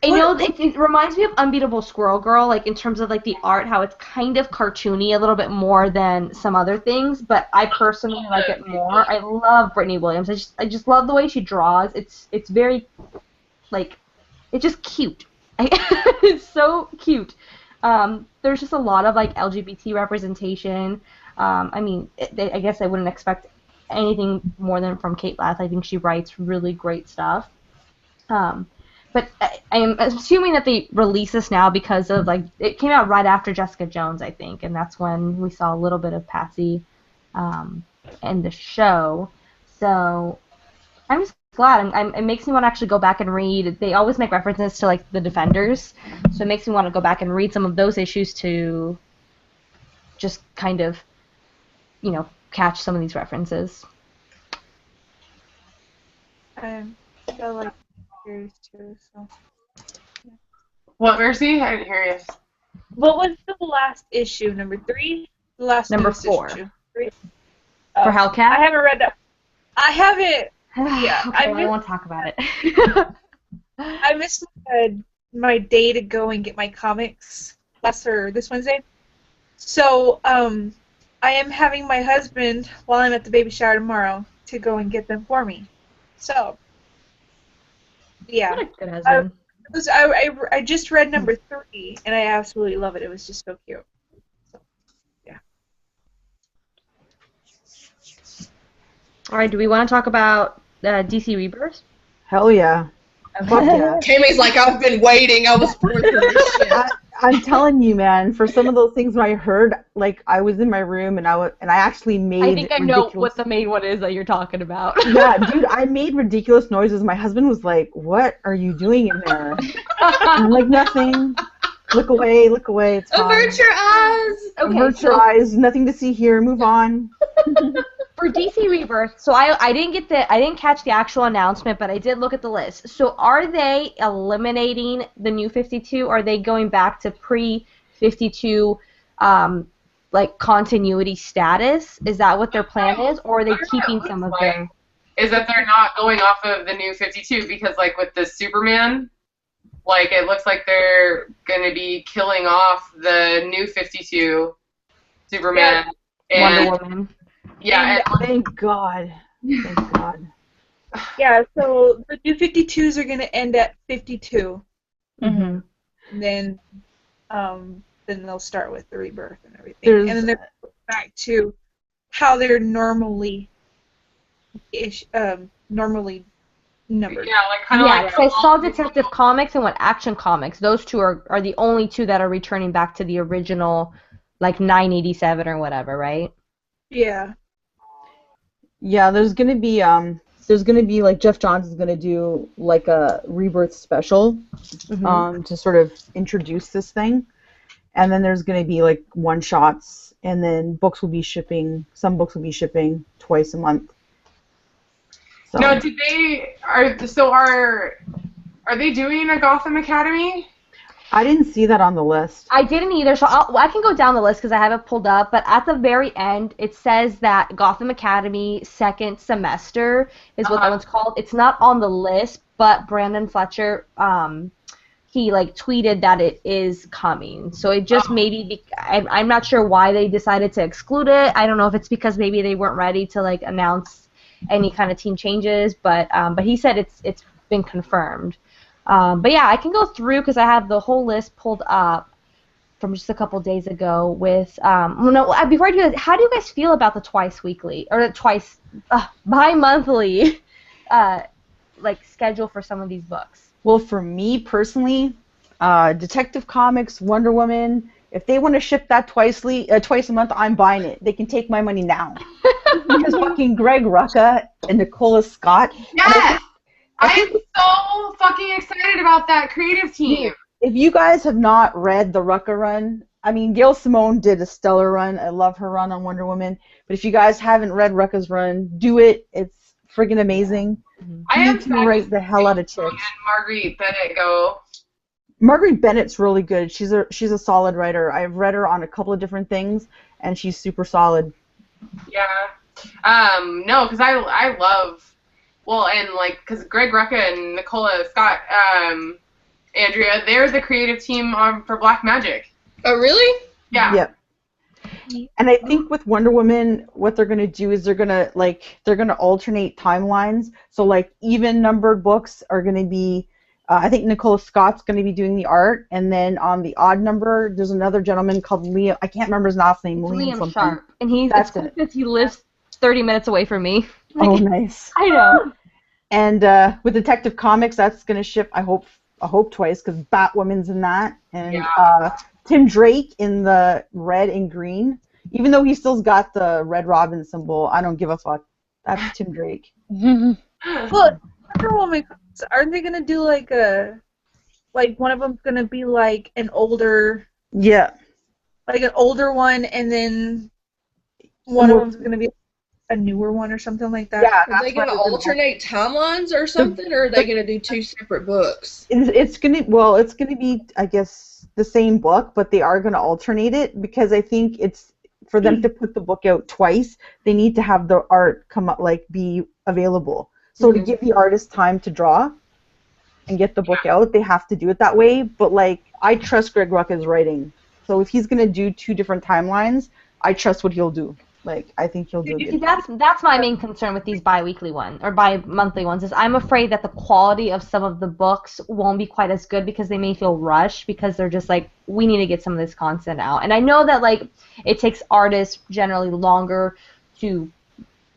I know it reminds me of Unbeatable Squirrel Girl, like in terms of like the art, how it's kind of cartoony a little bit more than some other things, but I personally like it more. I love Brittany Williams. I just love the way she draws. It's very like it's just cute. It's so cute. There's just a lot of like LGBT representation. I mean, I guess I wouldn't expect anything more than from Kate Lath. I think she writes really great stuff. But I'm assuming that they release this now because of like it came out right after Jessica Jones, I think, and that's when we saw a little bit of Patsy in the show. So I'm just glad. It makes me want to actually go back and read. They always make references to like the Defenders, so it makes me want to go back and read some of those issues to just kind of, catch some of these references. I like series too. So. What, Mercy? I didn't hear you. What was the last issue? Number 3? The last Number newest 4. Issue. 3? For Hellcat? I haven't read that. I haven't. Yeah. Okay, I won't talk about it. I missed my day to go and get my comics this Wednesday. So I am having my husband, while I'm at the baby shower tomorrow, to go and get them for me. So, yeah. What a good husband. I just read number 3, and I absolutely love it. It was just so cute. So, yeah. All right, do we want to talk about DC Rebirth? hell yeah. Fuck yeah. Kami's like, I've been waiting. I was born for this shit. I'm telling you, man. For some of those things, when I heard, like, I was in my room and I actually made. I think I know ridiculous... what the main one is that you're talking about. Yeah, dude, I made ridiculous noises. My husband was like, "What are you doing in there?" And I'm like, "Nothing. Look away. Look away. It's fine. Avert your eyes." Okay, Avert your eyes. Nothing to see here. Move on." For DC Rebirth, so I didn't catch the actual announcement, but I did look at the list. So are they eliminating the new 52? Or are they going back to pre-52 like continuity status? Is that what their plan is, or are they keeping some of them? Is that they're not going off of the new 52 because like with the Superman, like it looks like they're going to be killing off the new 52 Superman and Wonder Woman. Yeah, Thank God. Thank God. Yeah, so the new 52s are going to end at 52. Mm-hmm. And then they'll start with the rebirth and everything. And then they're back to how they're normally numbered. yeah, like kind of Yeah, like because I saw Detective Comics and Action Comics. Those two are the only two that are returning back to the original, like 987 or whatever, right? Yeah. Yeah, there's gonna be like Jeff Johns is gonna do like a rebirth special, to sort of introduce this thing, and then there's gonna be like one shots, and then books will be shipping. Some books will be shipping twice a month. So. No, are they doing a Gotham Academy? I didn't see that on the list. I didn't either, so I can go down the list because I have it pulled up, but at the very end, it says that Gotham Academy second semester is what that one's called. It's not on the list, but Brandon Fletcher, he like tweeted that it is coming. So it just maybe I'm not sure why they decided to exclude it. I don't know if it's because maybe they weren't ready to like announce any kind of team changes, but he said it's been confirmed. But yeah, I can go through because I have the whole list pulled up from just a couple days ago with before I do that, how do you guys feel about the twice weekly or twice bi-monthly like schedule for some of these books? Well, for me personally, Detective Comics, Wonder Woman, if they want to ship that twice a month, I'm buying it. They can take my money now. Because fucking Greg Rucka and Nicola Scott. Yes! I'm so fucking excited about that creative team. If you guys have not read the Rucka run, I mean, Gail Simone did a stellar run. I love her run on Wonder Woman. But if you guys haven't read Rucka's run, do it. It's friggin' amazing. I am to write the hell out of chicks. And Marguerite Bennett go. Marguerite Bennett's really good. She's a solid writer. I've read her on a couple of different things, and she's super solid. Yeah. No, because I love, well, and like, because Greg Rucka and Nicola Scott, ANDREA, they're the creative team for Black Magic. Oh, really? Yeah. Yep. And I think with Wonder Woman, what they're gonna do is they're gonna alternate timelines. So like even numbered books are gonna be, I think Nicola Scott's gonna be doing the art, and then on the odd number, there's another gentleman called Liam. I can't remember his last name. Liam Sharp, and That's it. because he lives 30 minutes away from me. Oh, nice. I know. And with Detective Comics, that's gonna ship. I hope twice, because Batwoman's in that, and Tim Drake in the red and green. Even though he still's got the Red Robin symbol, I don't give a fuck. That's Tim Drake. Well, Wonder Woman, aren't they gonna do like one of them's gonna be like an older, like an older one, and then one of them's gonna be a newer one or something like that? Yeah, Are they going to alternate timelines or something, or are they going to do two separate books? It's gonna be, I guess, the same book, but they are gonna alternate it, because I think it's for them to put the book out twice, they need to have the art come up, like be available. So to give the artist time to draw and get the book out, they have to do it that way. But like, I trust Greg Rucka's writing, so if he's gonna do two different timelines, I trust what he'll do. Like, I think he'll do it. That's my main concern with these bi-weekly ones or bi-monthly ones, is I'm afraid that the quality of some of the books won't be quite as good because they may feel rushed, because they're just like, we need to get some of this content out. And I know that like it takes artists generally longer to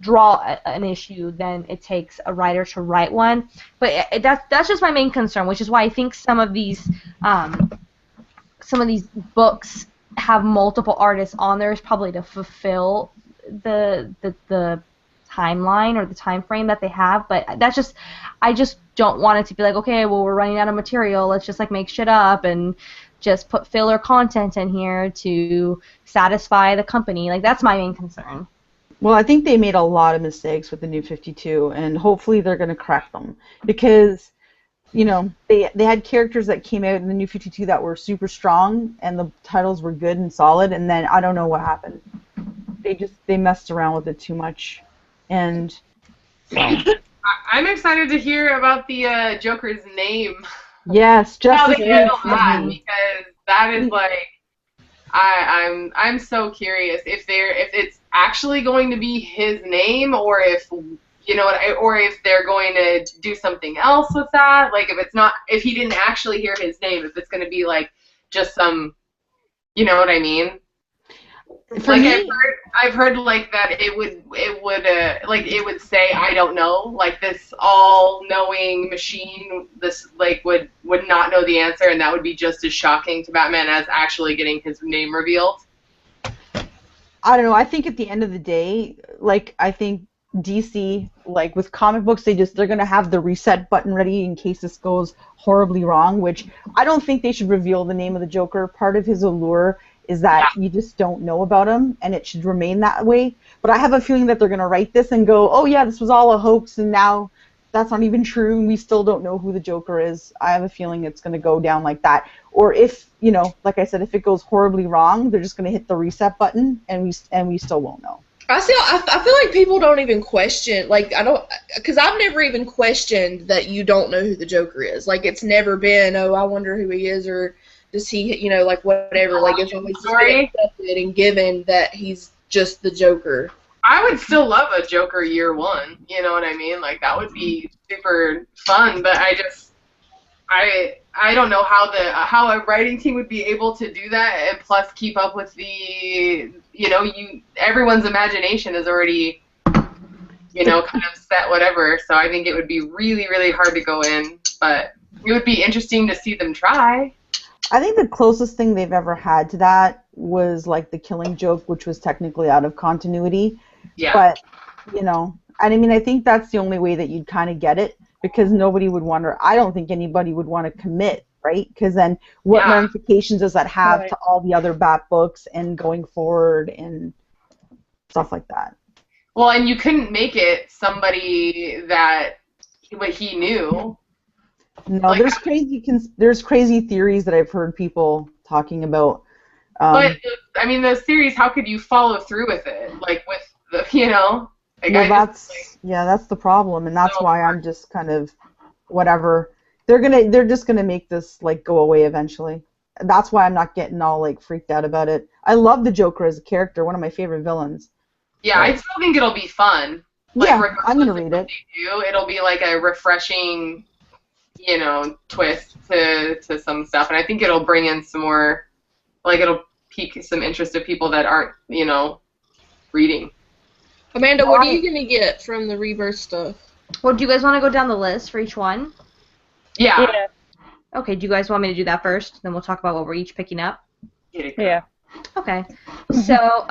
draw an issue than it takes a writer to write one, but that's just my main concern, which is why I think some of these books have multiple artists on there is probably to fulfill the timeline or the time frame that they have. But that's just, I just don't want it to be like, okay, well, we're running out of material, let's just like make shit up and just put filler content in here to satisfy the company. Like, that's my main concern. Well, I think they made a lot of mistakes with the New 52, and hopefully they're going to correct them, because you know, they had characters that came out in the New 52 that were super strong, and the titles were good and solid, and then I don't know what happened. They messed around with it too much, and so. I'm excited to hear about the Joker's name. Yes, How they Justice handle that, League. because that is like, I'm so curious if it's actually going to be his name, or if, you know, or if they're going to do something else with that. Like, if he didn't actually hear his name, if it's going to be like just some, you know what I mean? For like me, I've heard like that it would say, I don't know, like this all-knowing machine, this like would not know the answer, and that would be just as shocking to Batman as actually getting his name revealed. I don't know. I think at the end of the day, like, I think DC, like with comic books, they're gonna have the reset button ready in case this goes horribly wrong, which I don't think they should reveal the name of the Joker. Part of his allure is that you just don't know about him, and it should remain that way. But I have a feeling that they're gonna write this and go, oh yeah, this was all a hoax, and now that's not even true, and we still don't know who the Joker is. I have a feeling it's gonna go down like that. Or if, you know, like I said, if it goes horribly wrong, they're just gonna hit the reset button, and we still won't know. I feel like people don't even question, like, because I've never even questioned that you don't know who the Joker is. Like, it's never been, oh, I wonder who he is, or does he, like, whatever. Like, it's always just been accepted and given that he's just the Joker. I would still love a Joker year one, you know what I mean? Like, that would be super fun, but I don't know how a writing team would be able to do that, and plus keep up with the, everyone's imagination is already, kind of set, whatever, so I think it would be really, really hard to go in, but it would be interesting to see them try. I think the closest thing they've ever had to that was, like, the Killing Joke, which was technically out of continuity. Yeah. But, I think that's the only way that you'd kind of get it, because nobody would I don't think anybody would want to commit, right? Because then what ramifications does that have to all the other Bat books and going forward and stuff like that? Well, and you couldn't make it somebody that what he knew. No, like, there's crazy theories that I've heard people talking about. But those theories, how could you follow through with it? Like with the, Like, well, that's the problem, and that's why I'm just kind of whatever. They're just gonna make this like go away eventually. That's why I'm not getting all like freaked out about it. I love the Joker as a character, one of my favorite villains. Yeah, I still think it'll be fun. Like, yeah, I'm gonna read it. It'll be like a refreshing, twist to some stuff, and I think it'll bring in some more, like it'll pique some interest of people that aren't, reading. Amanda, what are you going to get from the Rebirth stuff? Well, do you guys want to go down the list for each one? Yeah. Okay, do you guys want me to do that first? Then we'll talk about what we're each picking up. Yeah. Okay. So,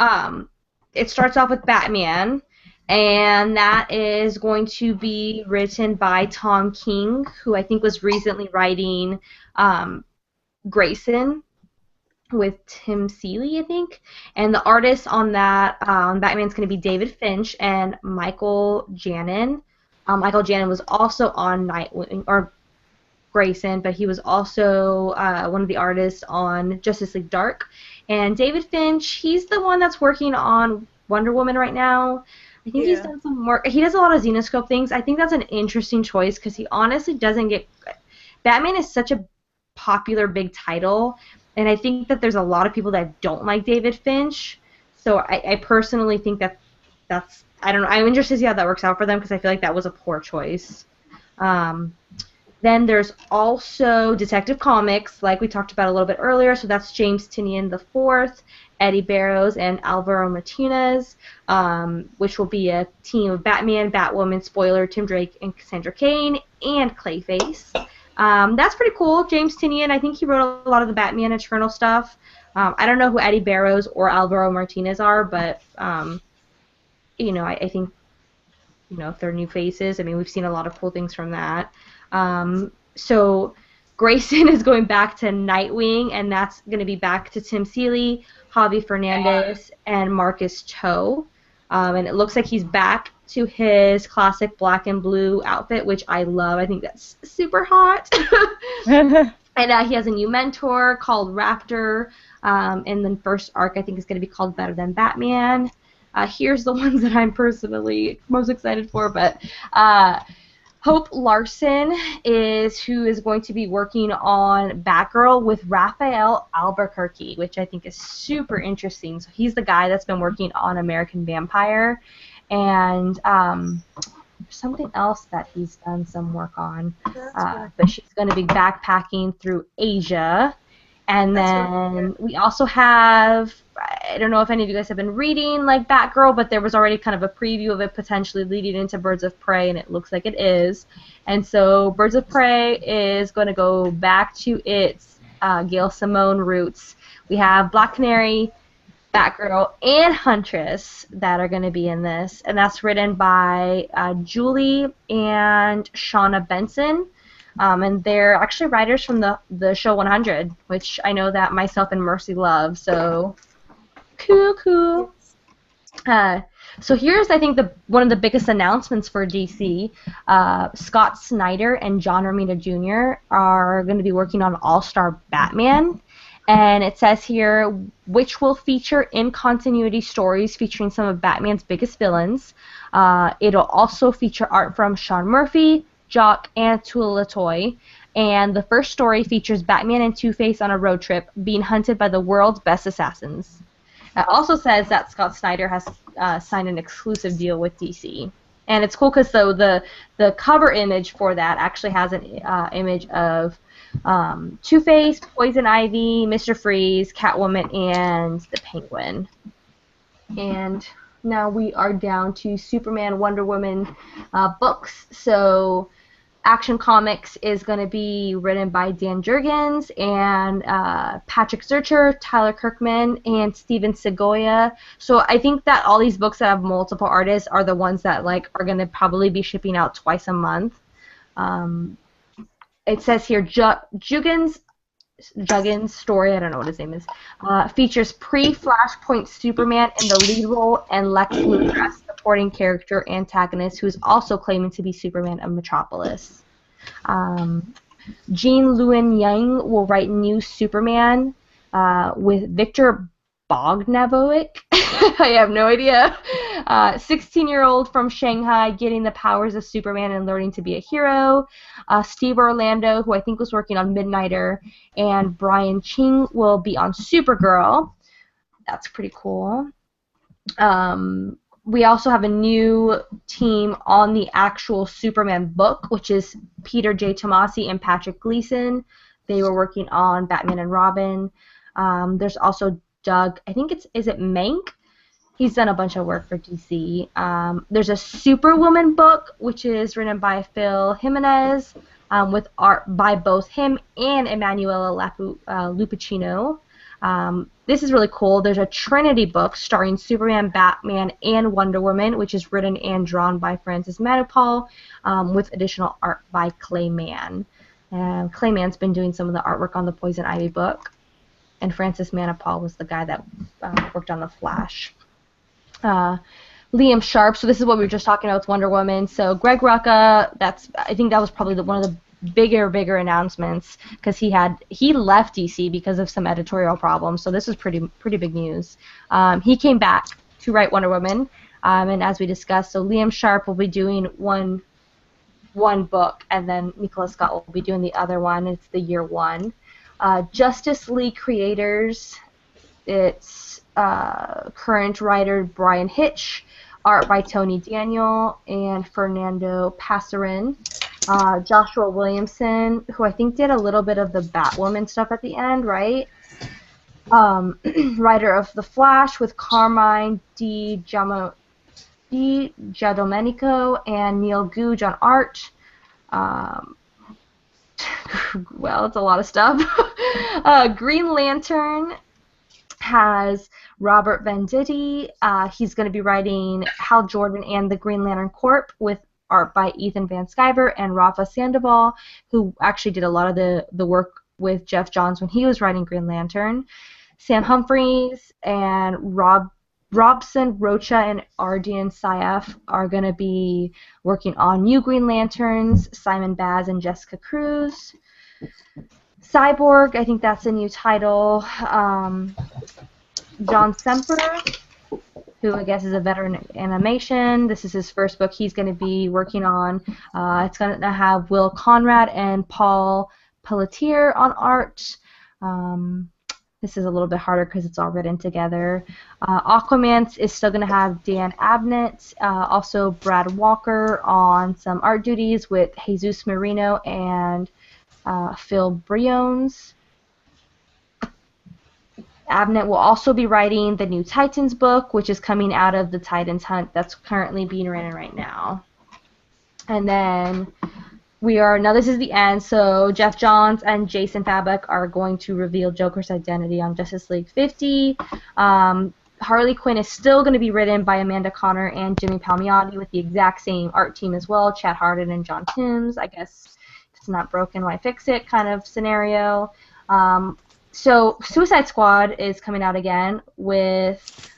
it starts off with Batman, and that is going to be written by Tom King, who I think was recently writing Grayson with Tim Seeley, I think. And the artist on that Batman's going to be David Finch and Michael Janin. Michael Janin was also on Nightwing, or Grayson, but he was also one of the artists on Justice League Dark. And David Finch, he's the one that's working on Wonder Woman right now. I think he's done some work. He does a lot of Xenoscope things. I think that's an interesting choice because he honestly doesn't get... Batman is such a popular big title, and I think that there's a lot of people that don't like David Finch. So I personally think that's... I don't know. I'm interested to see how that works out for them because I feel like that was a poor choice. Then there's also Detective Comics, like we talked about a little bit earlier. So that's James Tynion IV, Eddie Barrows, and Alvaro Martinez, which will be a team of Batman, Batwoman, Spoiler, Tim Drake, and Cassandra Cain, and Clayface. That's pretty cool. James Tynion, I think he wrote a lot of the Batman Eternal stuff. I don't know who Eddie Barrows or Alvaro Martinez are, but I think if they're new faces, I mean, we've seen a lot of cool things from that. So Grayson is going back to Nightwing, and that's going to be back to Tim Seeley, Javi Fernandez, and Marcus Toe. And it looks like he's back to his classic black and blue outfit, which I love. I think that's super hot. And he has a new mentor called Raptor. And the first arc, I think, is going to be called Better Than Batman. Here's the ones that I'm personally most excited for, but Hope Larson is who is going to be working on Batgirl with Raphael Albuquerque, which I think is super interesting. So he's the guy that's been working on American Vampire, and something else that he's done some work on. But she's going to be backpacking through Asia. And then we also have, I don't know if any of you guys have been reading like Batgirl, but there was already kind of a preview of it potentially leading into Birds of Prey, and it looks like it is. And so Birds of Prey is going to go back to its Gail Simone roots. We have Black Canary, Batgirl, and Huntress that are going to be in this, and that's written by Julie and Shauna Benson. And they're actually writers from the show 100, which I know that myself and Mercy love, so cool. So here's, I think, one of the biggest announcements for DC. Scott Snyder and John Romita Jr. are going to be working on All-Star Batman, And it says here, which will feature in-continuity stories featuring some of Batman's biggest villains. It'll also feature art from Sean Murphy, Jock, and Tula Latoy. And the first story features Batman and Two-Face on a road trip being hunted by the world's best assassins. It also says that Scott Snyder has signed an exclusive deal with DC. And it's cool because the cover image for that actually has an image of Two-Face, Poison Ivy, Mr. Freeze, Catwoman, and the Penguin. And now we are down to Superman, Wonder Woman books. So Action Comics is going to be written by Dan Jurgens and Patrick Zircher, Tyler Kirkman, and Steven Segoya. So I think that all these books that have multiple artists are the ones that are going to probably be shipping out twice a month. It says here, Jurgens' story, I don't know what his name is, features pre-Flashpoint Superman in the lead role and Lex Luthor as supporting character antagonist who is also claiming to be Superman of Metropolis. Jean Luen Yang will write New Superman with Victor Bogdanovic. I have no idea. 16-year-old from Shanghai getting the powers of Superman and learning to be a hero. Steve Orlando, who I think was working on Midnighter, and Brian Ching will be on Supergirl. That's pretty cool. We also have a new team on the actual Superman book, which is Peter J. Tomasi and Patrick Gleason. They were working on Batman and Robin. There's also Doug, I think is it Mank? He's done a bunch of work for DC. There's a Superwoman book, which is written by Phil Jimenez, with art by both him and Emanuela Lupacchino. This is really cool. There's a Trinity book starring Superman, Batman, and Wonder Woman, which is written and drawn by Francis Manupal, with additional art by Clayman. Clayman's been doing some of the artwork on the Poison Ivy book, and Francis Manupal was the guy that worked on The Flash. Liam Sharp, so this is what we were just talking about with Wonder Woman. So Greg Rucka, I think that was probably one of the bigger announcements, because he left DC because of some editorial problems. So this was pretty big news. He came back to write Wonder Woman, and as we discussed, so Liam Sharp will be doing one book, and then Nicola Scott will be doing the other one. It's the year one. Justice League creators, it's current writer Brian Hitch, art by Tony Daniel and Fernando Passarin. Joshua Williamson, who I think did a little bit of the Batwoman stuff at the end, right? Writer of The Flash with Carmine Di Giandomenico and Neil Googe on art. Well, it's a lot of stuff. Green Lantern has Robert Venditti. He's going to be writing Hal Jordan and the Green Lantern Corp with art by Ethan Van Sciver and Rafa Sandoval, who actually did a lot of the work with Jeff Johns when he was writing Green Lantern. Sam Humphries and Robson Rocha and Ardian Syaf are going to be working on New Green Lanterns, Simon Baz and Jessica Cruz. Cyborg, I think that's a new title. John Semper, who I guess is a veteran in animation. This is his first book he's going to be working on. It's going to have Will Conrad and Paul Pelletier on art. This is a little bit harder because it's all written together. Aquaman is still going to have Dan Abnett, also Brad Walker on some art duties with Jesus Marino and Phil Briones. Abnett will also be writing the new Titans book, which is coming out of the Titans Hunt that's currently being written right now. And then now this is the end, so Jeff Johns and Jason Fabok are going to reveal Joker's identity on Justice League 50. Harley Quinn is still going to be written by Amanda Connor and Jimmy Palmiotti with the exact same art team as well, Chad Hardin and John Timms. I guess if it's not broken, why fix it kind of scenario. So Suicide Squad is coming out again with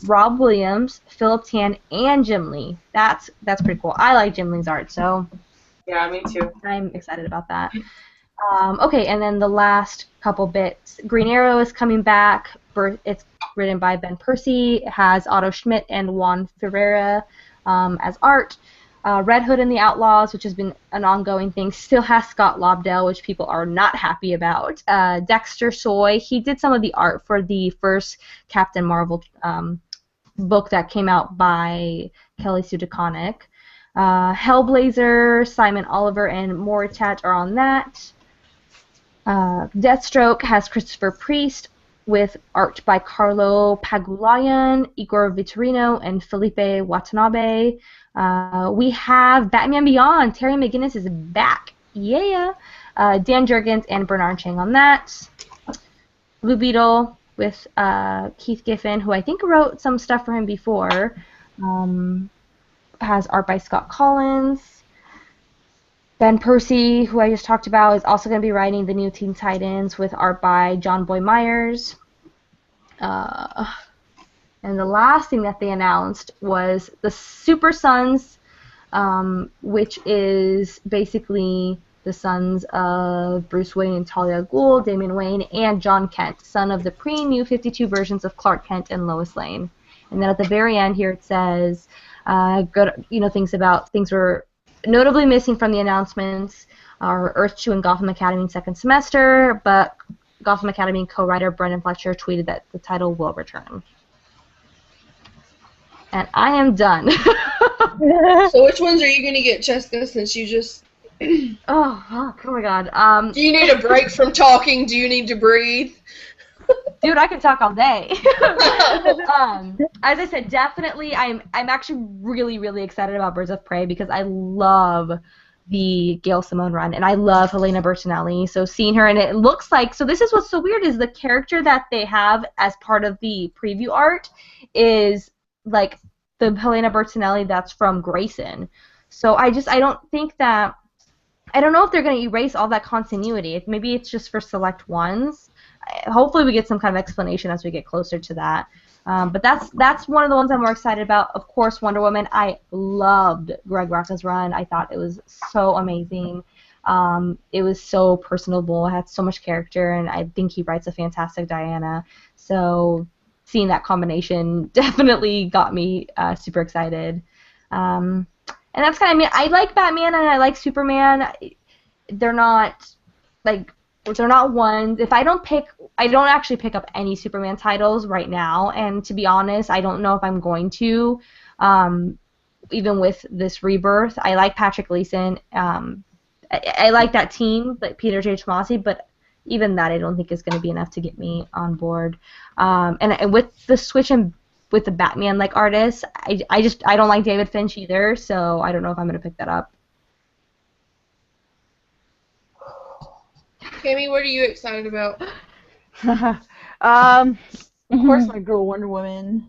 Rob Williams, Philip Tan, and Jim Lee. That's pretty cool. I like Jim Lee's art, so yeah, me too. I'm excited about that. Okay, and then the last couple bits. Green Arrow is coming back. It's written by Ben Percy. It has Otto Schmidt and Juan Ferreira as art. Red Hood and the Outlaws, which has been an ongoing thing, still has Scott Lobdell, which people are not happy about. Dexter Soy, he did some of the art for the first Captain Marvel book that came out by Kelly Sue DeConnick. Hellblazer, Simon Oliver, and Moritat are on that. Deathstroke has Christopher Priest with art by Carlo Pagulayan, Igor Vitorino, and Felipe Watanabe. We have Batman Beyond. Terry McGinnis is back. Yeah. Dan Jurgens and Bernard Chang on that. Blue Beetle with Keith Giffen, who I think wrote some stuff for him before. Has art by Scott Collins. Ben Percy, who I just talked about, is also going to be writing the new Teen Titans with art by John Boy Myers. And the last thing that they announced was the Super Sons, which is basically the sons of Bruce Wayne and Talia al Ghul, Damian Wayne, and John Kent, son of the pre-New 52 versions of Clark Kent and Lois Lane. And then at the very end here it says, things were notably missing from the announcements are Earth 2 and Gotham Academy in second semester, but Gotham Academy co-writer Brendan Fletcher tweeted that the title will return. And I am done. So which ones are you going to get, Cheska, since you just... oh my god. Do you need a break from talking? Do you need to breathe? Dude, I can talk all day. As I said, definitely, I'm actually really, really excited about Birds of Prey because I love the Gail Simone run, and I love Helena Bertinelli. So seeing her, and it looks like, so this is what's so weird is the character that they have as part of the preview art is like the Helena Bertinelli that's from Grayson. So I don't think that, I don't know if they're going to erase all that continuity. Maybe it's just for select ones. Hopefully we get some kind of explanation as we get closer to that. But that's one of the ones I'm more excited about. Of course, Wonder Woman. I loved Greg Rucka's run. I thought it was so amazing. It was so personable. It had so much character, and I think he writes a fantastic Diana. So seeing that combination definitely got me super excited. And that's kind of me. I like Batman and I like Superman. They're not ones. If I don't actually pick up any Superman titles right now, and to be honest, I don't know if I'm going to. Even with this rebirth, I like Patrick Gleason. I like that team, like Peter J. Tomasi, but even that I don't think is going to be enough to get me on board. And with the switch and with the Batman like artists, I don't like David Finch either, so I don't know if I'm going to pick that up. Cami, what are you excited about? Of course, my girl Wonder Woman.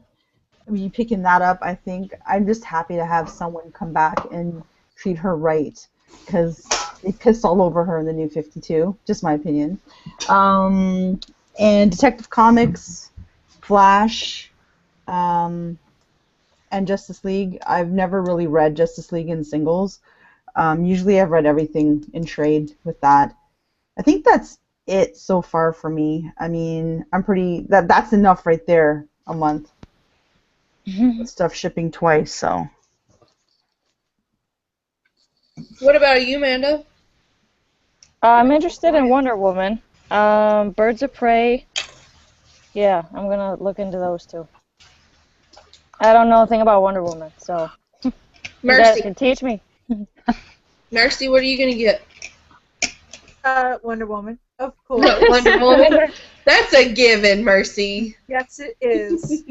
I mean, picking that up, I think I'm just happy to have someone come back and treat her right, because they pissed all over her in the New 52. Just my opinion. And Detective Comics, Flash, and Justice League. I've never really read Justice League in singles. Usually, I've read everything in trade with that. I think that's it so far for me. I mean, that's enough right there a month. Stuff shipping twice, so. What about you, Amanda? I'm interested in Wonder Woman. Birds of Prey. Yeah, I'm gonna look into those too. I don't know a thing about Wonder Woman, so you guys Mercy. can teach me. Mercy, what are you gonna get? Wonder Woman, of course. Wonder Woman. That's a given, Mercy. Yes, it is.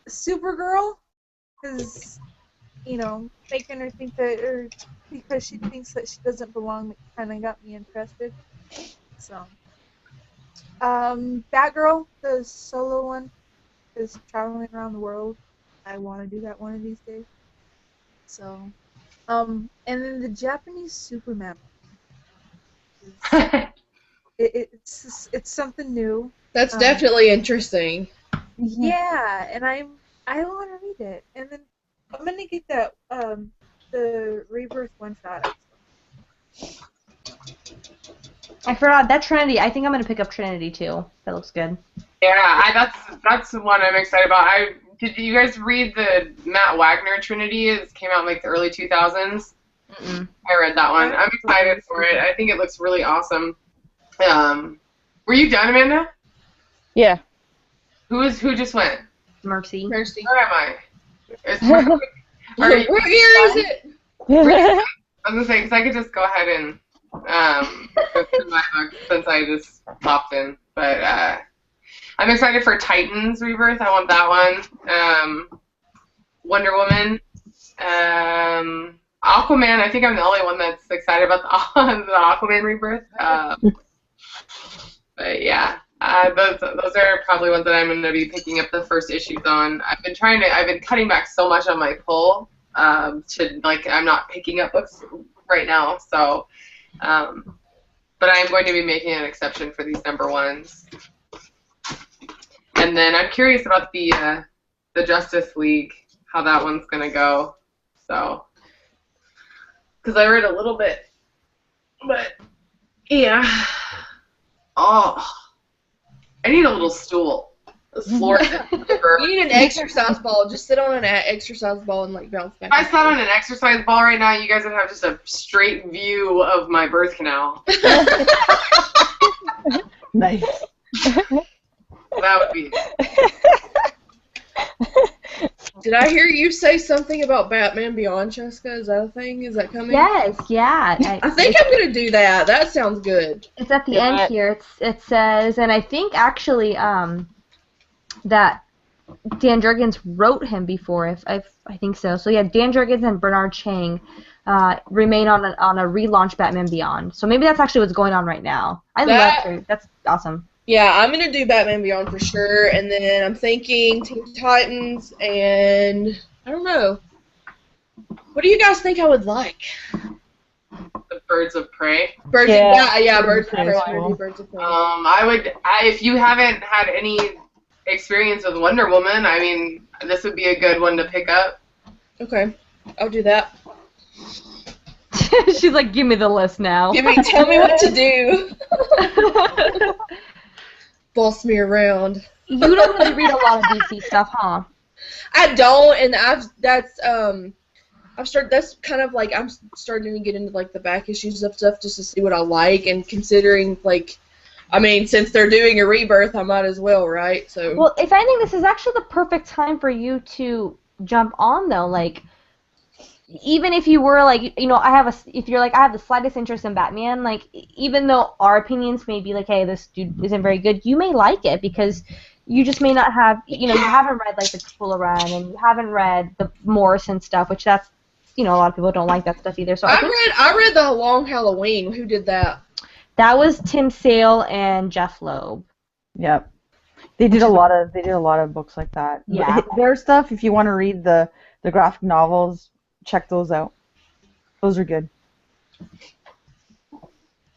Supergirl is, making her think that, or because she thinks that she doesn't belong, kind of got me interested. So, Batgirl, the solo one, is traveling around the world. I want to do that one of these days. So, and then the Japanese Superman. It's something new. That's definitely interesting. Yeah, and I want to read it, and then I'm gonna get that the Rebirth one shot. I forgot that Trinity. I think I'm gonna pick up Trinity too. That looks good. Yeah, that's the one I'm excited about. Did you guys read the Matt Wagner Trinity? It came out in like the early 2000s. Mm-mm. I read that one. I'm excited for it. I think it looks really awesome. Were you done, Amanda? Yeah. Who just went? Mercy. Mercy. Where am I? Where year is it? I was gonna say, because I could just go ahead and go through my book since I just popped in. But I'm excited for Titans Rebirth. I want that one. Wonder Woman. Aquaman. I think I'm the only one that's excited about the Aquaman Rebirth. But yeah. Those are probably ones that I'm going to be picking up the first issues on. I've been cutting back so much on my pull, to, like, I'm not picking up books right now, so, but I'm going to be making an exception for these number ones. And then I'm curious about the Justice League, how that one's going to go, so, because I read a little bit, but, yeah. Oh. I need a little stool. This floor. You need an exercise ball. Just sit on an exercise ball and like bounce back. If I sat on an exercise ball right now, you guys would have just a straight view of my birth canal. Nice. That would be. Did I hear you say something about Batman Beyond, CHESKA? Is that a thing? Is that coming? Yes, yeah. I think I'm going to do that. That sounds good. It's at the end here. It says, and I think actually that Dan Jurgens wrote him before. I think so. So yeah, Dan Jurgens and Bernard Chang remain on a relaunch Batman Beyond. So maybe that's actually what's going on right now. I love it. That's awesome. Yeah, I'm going to do Batman Beyond for sure, and then I'm thinking Teen Titans, and I don't know. What do you guys think I would like? The Birds of Prey. Birds of Prey. Birds of Prey. If you haven't had any experience with Wonder Woman, I mean, this would be a good one to pick up. Okay, I'll do that. She's like, give me the list now. Tell me what to do. Boss me around. You don't really read a lot of DC stuff, huh? I don't, and that's kind of like I'm starting to get into like the back issues of stuff just to see what I like, and considering like, I mean, since they're doing a rebirth, I might as well, right? So. Well, if anything, this is actually the perfect time for you to jump on, though. Like, even if you were like, you know, if you're like, I have the slightest interest in Batman, like, even though our opinions may be like, hey, this dude isn't very good, you may like it because you just may not have, you know, you haven't read like the Capullo run and you haven't read the Morrison stuff, which that's, you know, a lot of people don't like that stuff either. So I read the Long Halloween. Who did that? That was Tim Sale and Jeff Loeb. Yep. They did a lot of books like that. Yeah. Their stuff, if you want to read the graphic novels, check those out. Those are good.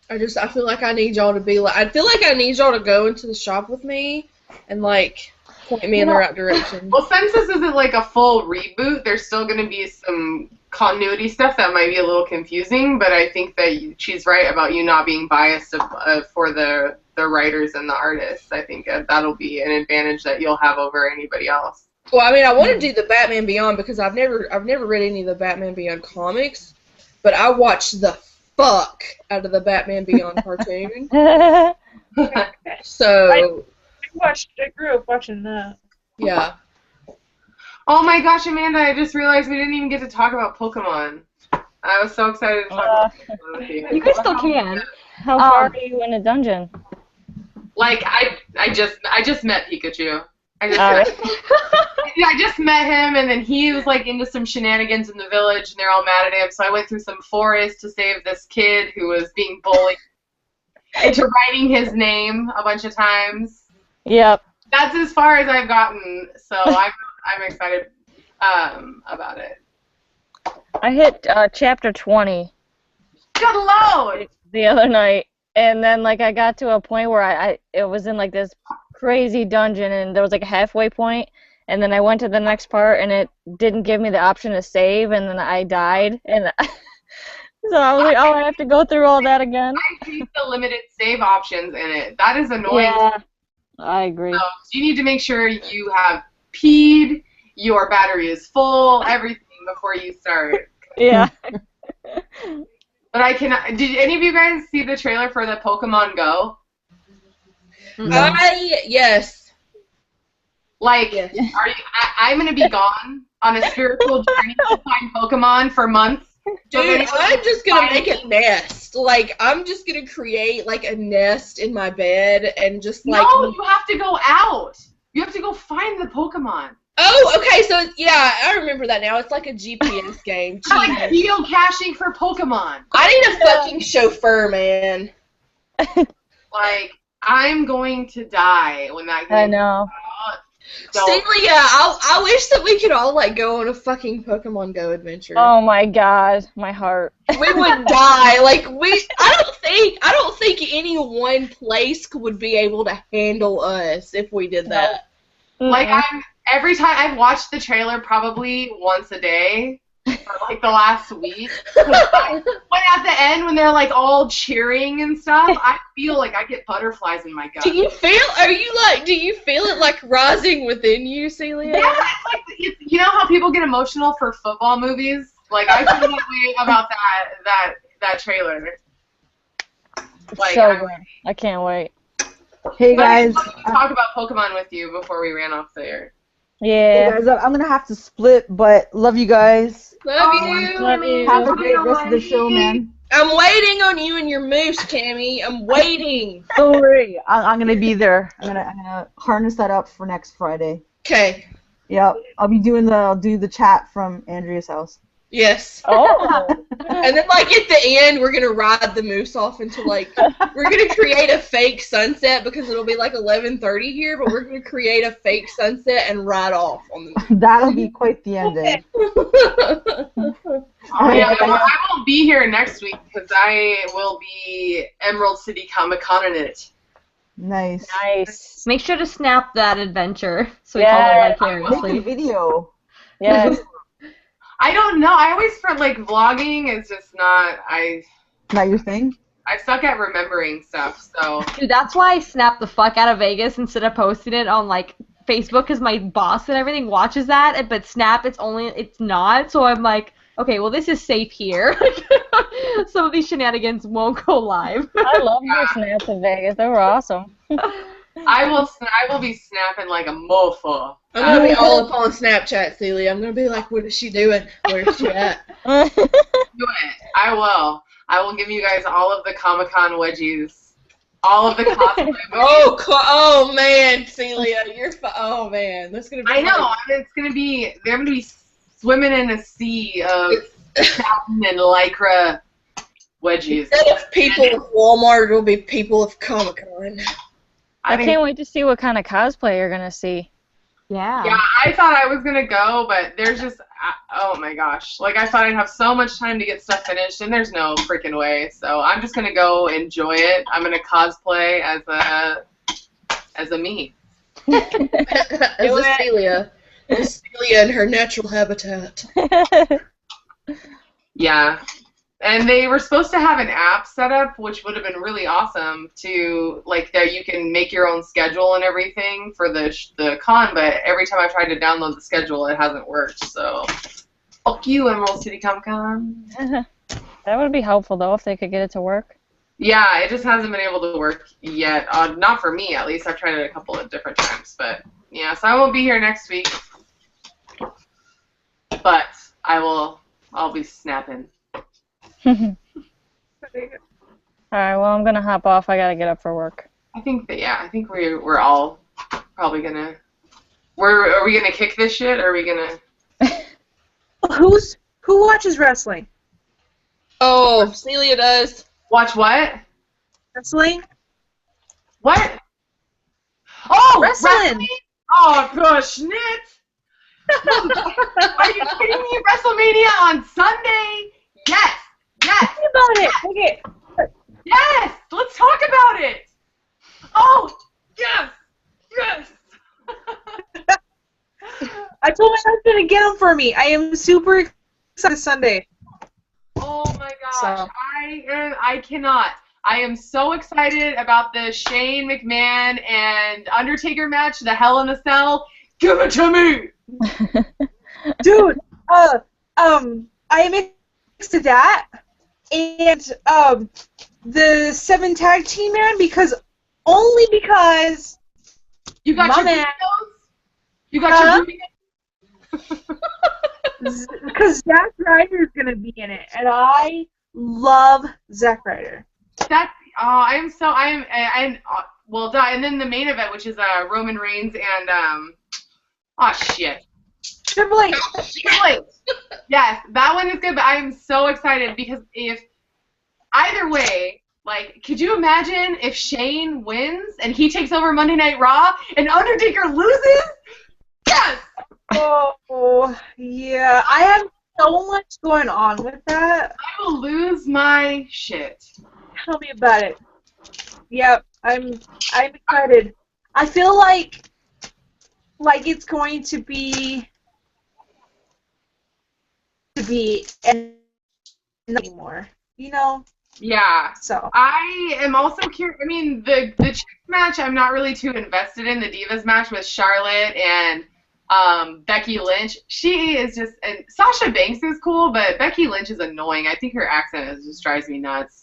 I feel like I need y'all to be like, I feel like I need y'all to go into the shop with me and like point me in the right direction. Well, since this isn't like a full reboot, there's still going to be some continuity stuff that might be a little confusing, but I think that she's right about you not being biased for the writers and the artists. I think that'll be an advantage that you'll have over anybody else. Well, I mean, I want to do the Batman Beyond because I've never read any of the Batman Beyond comics, but I watched the fuck out of the Batman Beyond cartoon. So I grew up watching that. Yeah. Oh my gosh, Amanda! I just realized we didn't even get to talk about Pokemon. I was so excited to talk about Pokemon with you. You guys still can. How far are you in a dungeon? Like I just met Pikachu. I just met him, and then he was like into some shenanigans in the village, and they're all mad at him. So I went through some forest to save this kid who was being bullied into writing his name a bunch of times. Yep. That's as far as I've gotten. So I'm excited about it. I hit chapter 20. Good Lord! The other night, and then like I got to a point where it was in like this crazy dungeon, and there was like a halfway point, and then I went to the next part, and it didn't give me the option to save, and then I died, and So I was like, oh, I have to go through all that again. I hate the limited save options in it. That is annoying. Yeah, I agree. So you need to make sure you have peed, your battery is full, everything before you start. Yeah. But I cannot. Did any of you guys see the trailer for the Pokemon Go? No. Yes. Like, Yes. are you? I'm gonna be gone on a spiritual journey to find Pokemon for months. Dude, I'm just gonna make a nest. Like, I'm just gonna create, like, a nest in my bed and just, like... No, you have to go out. You have to go find the Pokemon. Oh, okay, so, yeah, I remember that now. It's like a GPS game. It's like geocaching for Pokemon. I need a fucking chauffeur, man. Like, I'm going to die when that game I know. Celia, I wish that we could all, like, go on a fucking Pokemon Go adventure. Oh my god, my heart. We would die. Like, I don't think any one place would be able to handle us if we did that. Like, every time I've watched the trailer probably once a day for like the last week. When at the end when they're like all cheering and stuff, I feel like I get butterflies in my gut. Do you feel it like rising within you, Celia? Yeah, it's you know how people get emotional for football movies? Like I feel that way about that trailer. Like, So good. I can't wait. Hey guys, talk about Pokemon with you before we ran off the air. Yeah. hey guys, I'm gonna have to split, but love you guys. Love you. Love you. Have a great rest of the show, man. I'm waiting on you and your moose, CAMI. I'm waiting. Don't worry, I'm gonna be there. I'm gonna harness that up for next Friday. Okay. Yep, I'll do the chat from Andrea's house. Yes. Oh. And then, like, at the end, we're going to ride the moose off into, like, we're going to create a fake sunset because it'll be, like, 11:30 here, but we're going to create a fake sunset and ride off on the moose. That'll be quite the ending. Oh, yeah, well, I won't be here next week because I will be Emerald City Comic-Con in it. Nice. Nice. Make sure to snap that adventure so we Yeah. follow Make a vicariously. video. Yes. I don't know. I always felt like vlogging is just not. Not your thing? I suck at remembering stuff. So Dude, that's why I snapped the fuck out of Vegas instead of posting it on like Facebook because my boss and everything watches that, but Snap it's not. So I'm like, okay, well this is safe here. Some of these shenanigans won't go live. I love your snaps in Vegas. They were awesome. I will be snapping like a mofo. I'm going to be all up on Snapchat, Celia. I'm going to be like, what is she doing? Where's she at? Do it. I will. I will give you guys all of the Comic-Con wedgies. All of the cosplay. Oh, man, Celia. Oh, man. That's going to be I know. It's going to be. They're going to be swimming in a sea of satin and lycra wedgies. Instead of people of Walmart, it'll be people of Comic-Con. I can't wait to see what kind of cosplay you're gonna see. Yeah. Yeah, I thought I was gonna go, but there's just oh my gosh, like I thought I'd have so much time to get stuff finished, and there's no freaking way. So I'm just gonna go enjoy it. I'm gonna cosplay as a me. As a Celia. As Celia in her natural habitat. Yeah. And they were supposed to have an app set up, which would have been really awesome to, like, that you can make your own schedule and everything for the con, but every time I tried to download the schedule, it hasn't worked, so fuck you, Emerald City Comic Con. That would be helpful, though, if they could get it to work. Yeah, it just hasn't been able to work yet. Not for me, at least. I've tried it a couple of different times, but, yeah, so I won't be here next week, but I'll be snapping. Alright, well, I'm gonna hop off. I gotta get up for work. I think we're all probably gonna. Are we gonna kick this shit? Or are we gonna? Who watches wrestling? Oh, Celia does. Watch what? Wrestling? What? Oh, Wrestling! Oh gosh, Nit! Are you kidding me? WrestleMania on Sunday? Yes! Yes! Talk about it! Okay. Yes! Let's talk about it! Oh! Yes! Yes! I told my husband to get them for me. I am super excited this Sunday. Oh my So. I cannot. I am so excited about the Shane McMahon and Undertaker match, the Hell in a Cell. Give it to me! Dude, I mixed to that and the 7 tag team man only because you got my your man, burritos? You got your burritos? because Zack Ryder's gonna be in it, and I love Zack Ryder. Well, and then the main event, which is Roman Reigns and Triple H. Yes, that one is good, but I am so excited because if either way, like, could you imagine if Shane wins and he takes over Monday Night Raw and Undertaker loses? Yes! Oh, yeah. I have so much going on with that. I will lose my shit. Tell me about it. Yep, I'm excited. I feel like it's going to be anymore, you know? Yeah. So I am also curious. I mean, the Chicks match I'm not really too invested in. The Divas match with Charlotte and Becky Lynch. She is just, and Sasha Banks is cool, but Becky Lynch is annoying. I think her accent just drives me nuts.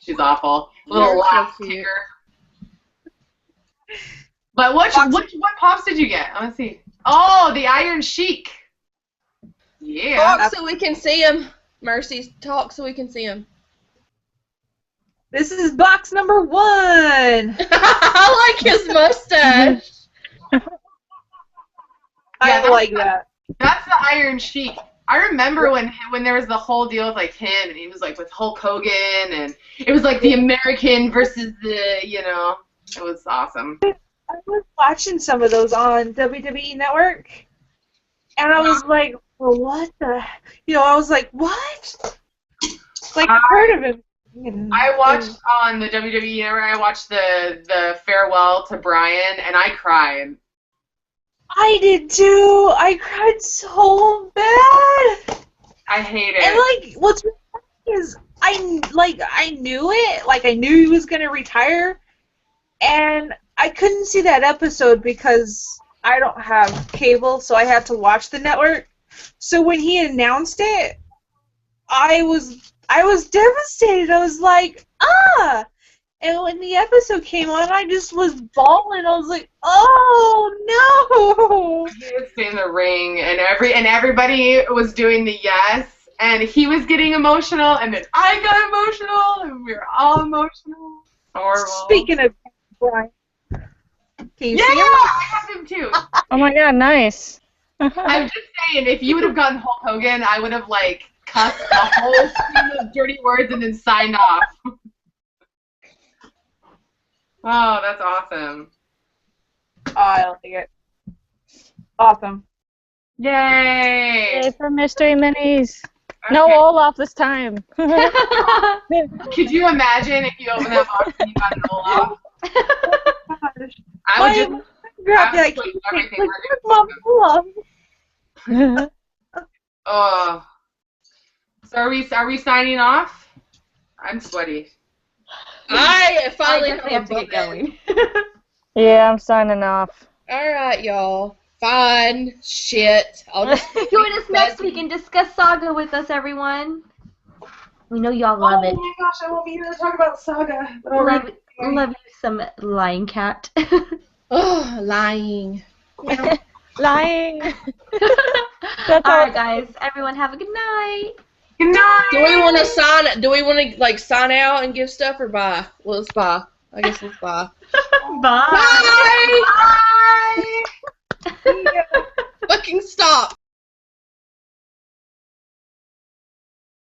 She's awful. Little laugh kicker. But what pops did you get? Let's see. Oh, the Iron Sheik. Yeah. Talk so we can see him. Mercy, talk so we can see him. this is box number 1. I like his mustache. I like that. That's the Iron Sheik. I remember when there was the whole deal with like him, and he was like with Hulk Hogan, and it was like the American versus the, you know, it was awesome. I was watching some of those on WWE Network, and I was like, well, what the, I was like, what? Like, I heard of him. I watched on the WWE Network, I watched the farewell to Bryan, and I cried. I did too. I cried so bad. I hate it. And like, what's really funny is I knew it. Like, I knew he was gonna retire, and I couldn't see that episode because I don't have cable, so I had to watch the network. So when he announced it, I was devastated. I was like, ah! And when the episode came on, I just was bawling. I was like, oh no! He was in the ring, and everybody was doing the yes, and he was getting emotional, and then I got emotional, and we were all emotional. Horrible. Speaking of Brian, can you see him? I have him too. Oh my god, nice. I'm just saying, if you would have gotten Hulk Hogan, I would have like cussed a whole stream of dirty words and then signed off. Oh, that's awesome. Oh, I like it. Awesome. Yay! Yay for mystery minis. Okay. No Olaf this time. Could you imagine if you opened that box and you got an Olaf? I would just grab that. put everything Oh. So are we signing off? I'm sweaty. I finally have to get going. Yeah, I'm signing off. Alright, y'all. Fine. Shit. I'll just Join us next week and discuss Saga with us, everyone. We know y'all love it. Oh my gosh, I won't be here to talk about Saga. Love you some Lion Cat. Oh, lying. Lying. All right, guys. Everyone have a good night. Good night. Do we want to sign? Do we want to like sign out and give stuff or bye? Well, let's bye. I guess let's bye. Bye. Bye. Fucking stop.